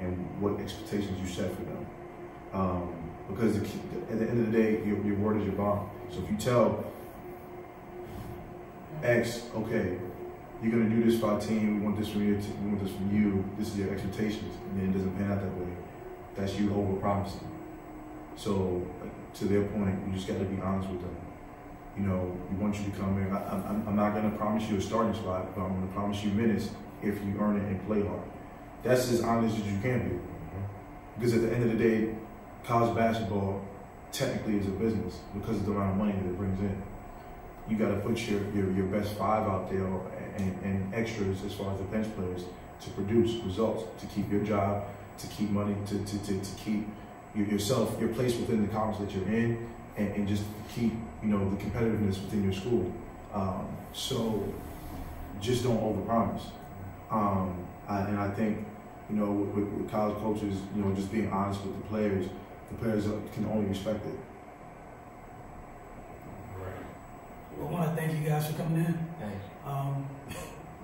and what expectations you set for them. Because at the end of the day, your word is your bond. So if you tell X, okay, you're gonna do this for our team, we want this from you, we want this from you, this is your expectations, and then it doesn't pan out that way, that's you over-promising. So to their point, you just gotta be honest with them. You know, we want you to come in. I'm not gonna promise you a starting spot, but I'm gonna promise you minutes if you earn it and play hard. That's as honest as you can be. Because at the end of the day, college basketball technically is a business because of the amount of money that it brings in. You got to put your best five out there and extras as far as the bench players to produce results, to keep your job, to keep money, to keep yourself, your place within the conference that you're in, and just keep, you know, the competitiveness within your school. So just don't overpromise. And I think, you know, with college coaches, you know, just being honest with the players can only respect it. Well, I want to thank you guys for coming in.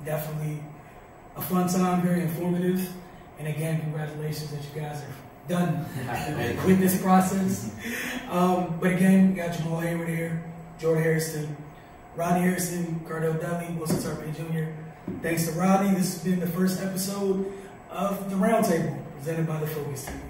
Definitely a fun time, very informative. And again, congratulations that you guys are done with this process. But again, we got Jamaal Haywood here, Jordan Harriston, Rodney Harrison, Cardell Dudley, Wilson Sarpey Jr. Thanks to Rodney. This has been the first episode of the Roundtable, presented by the Focus Team.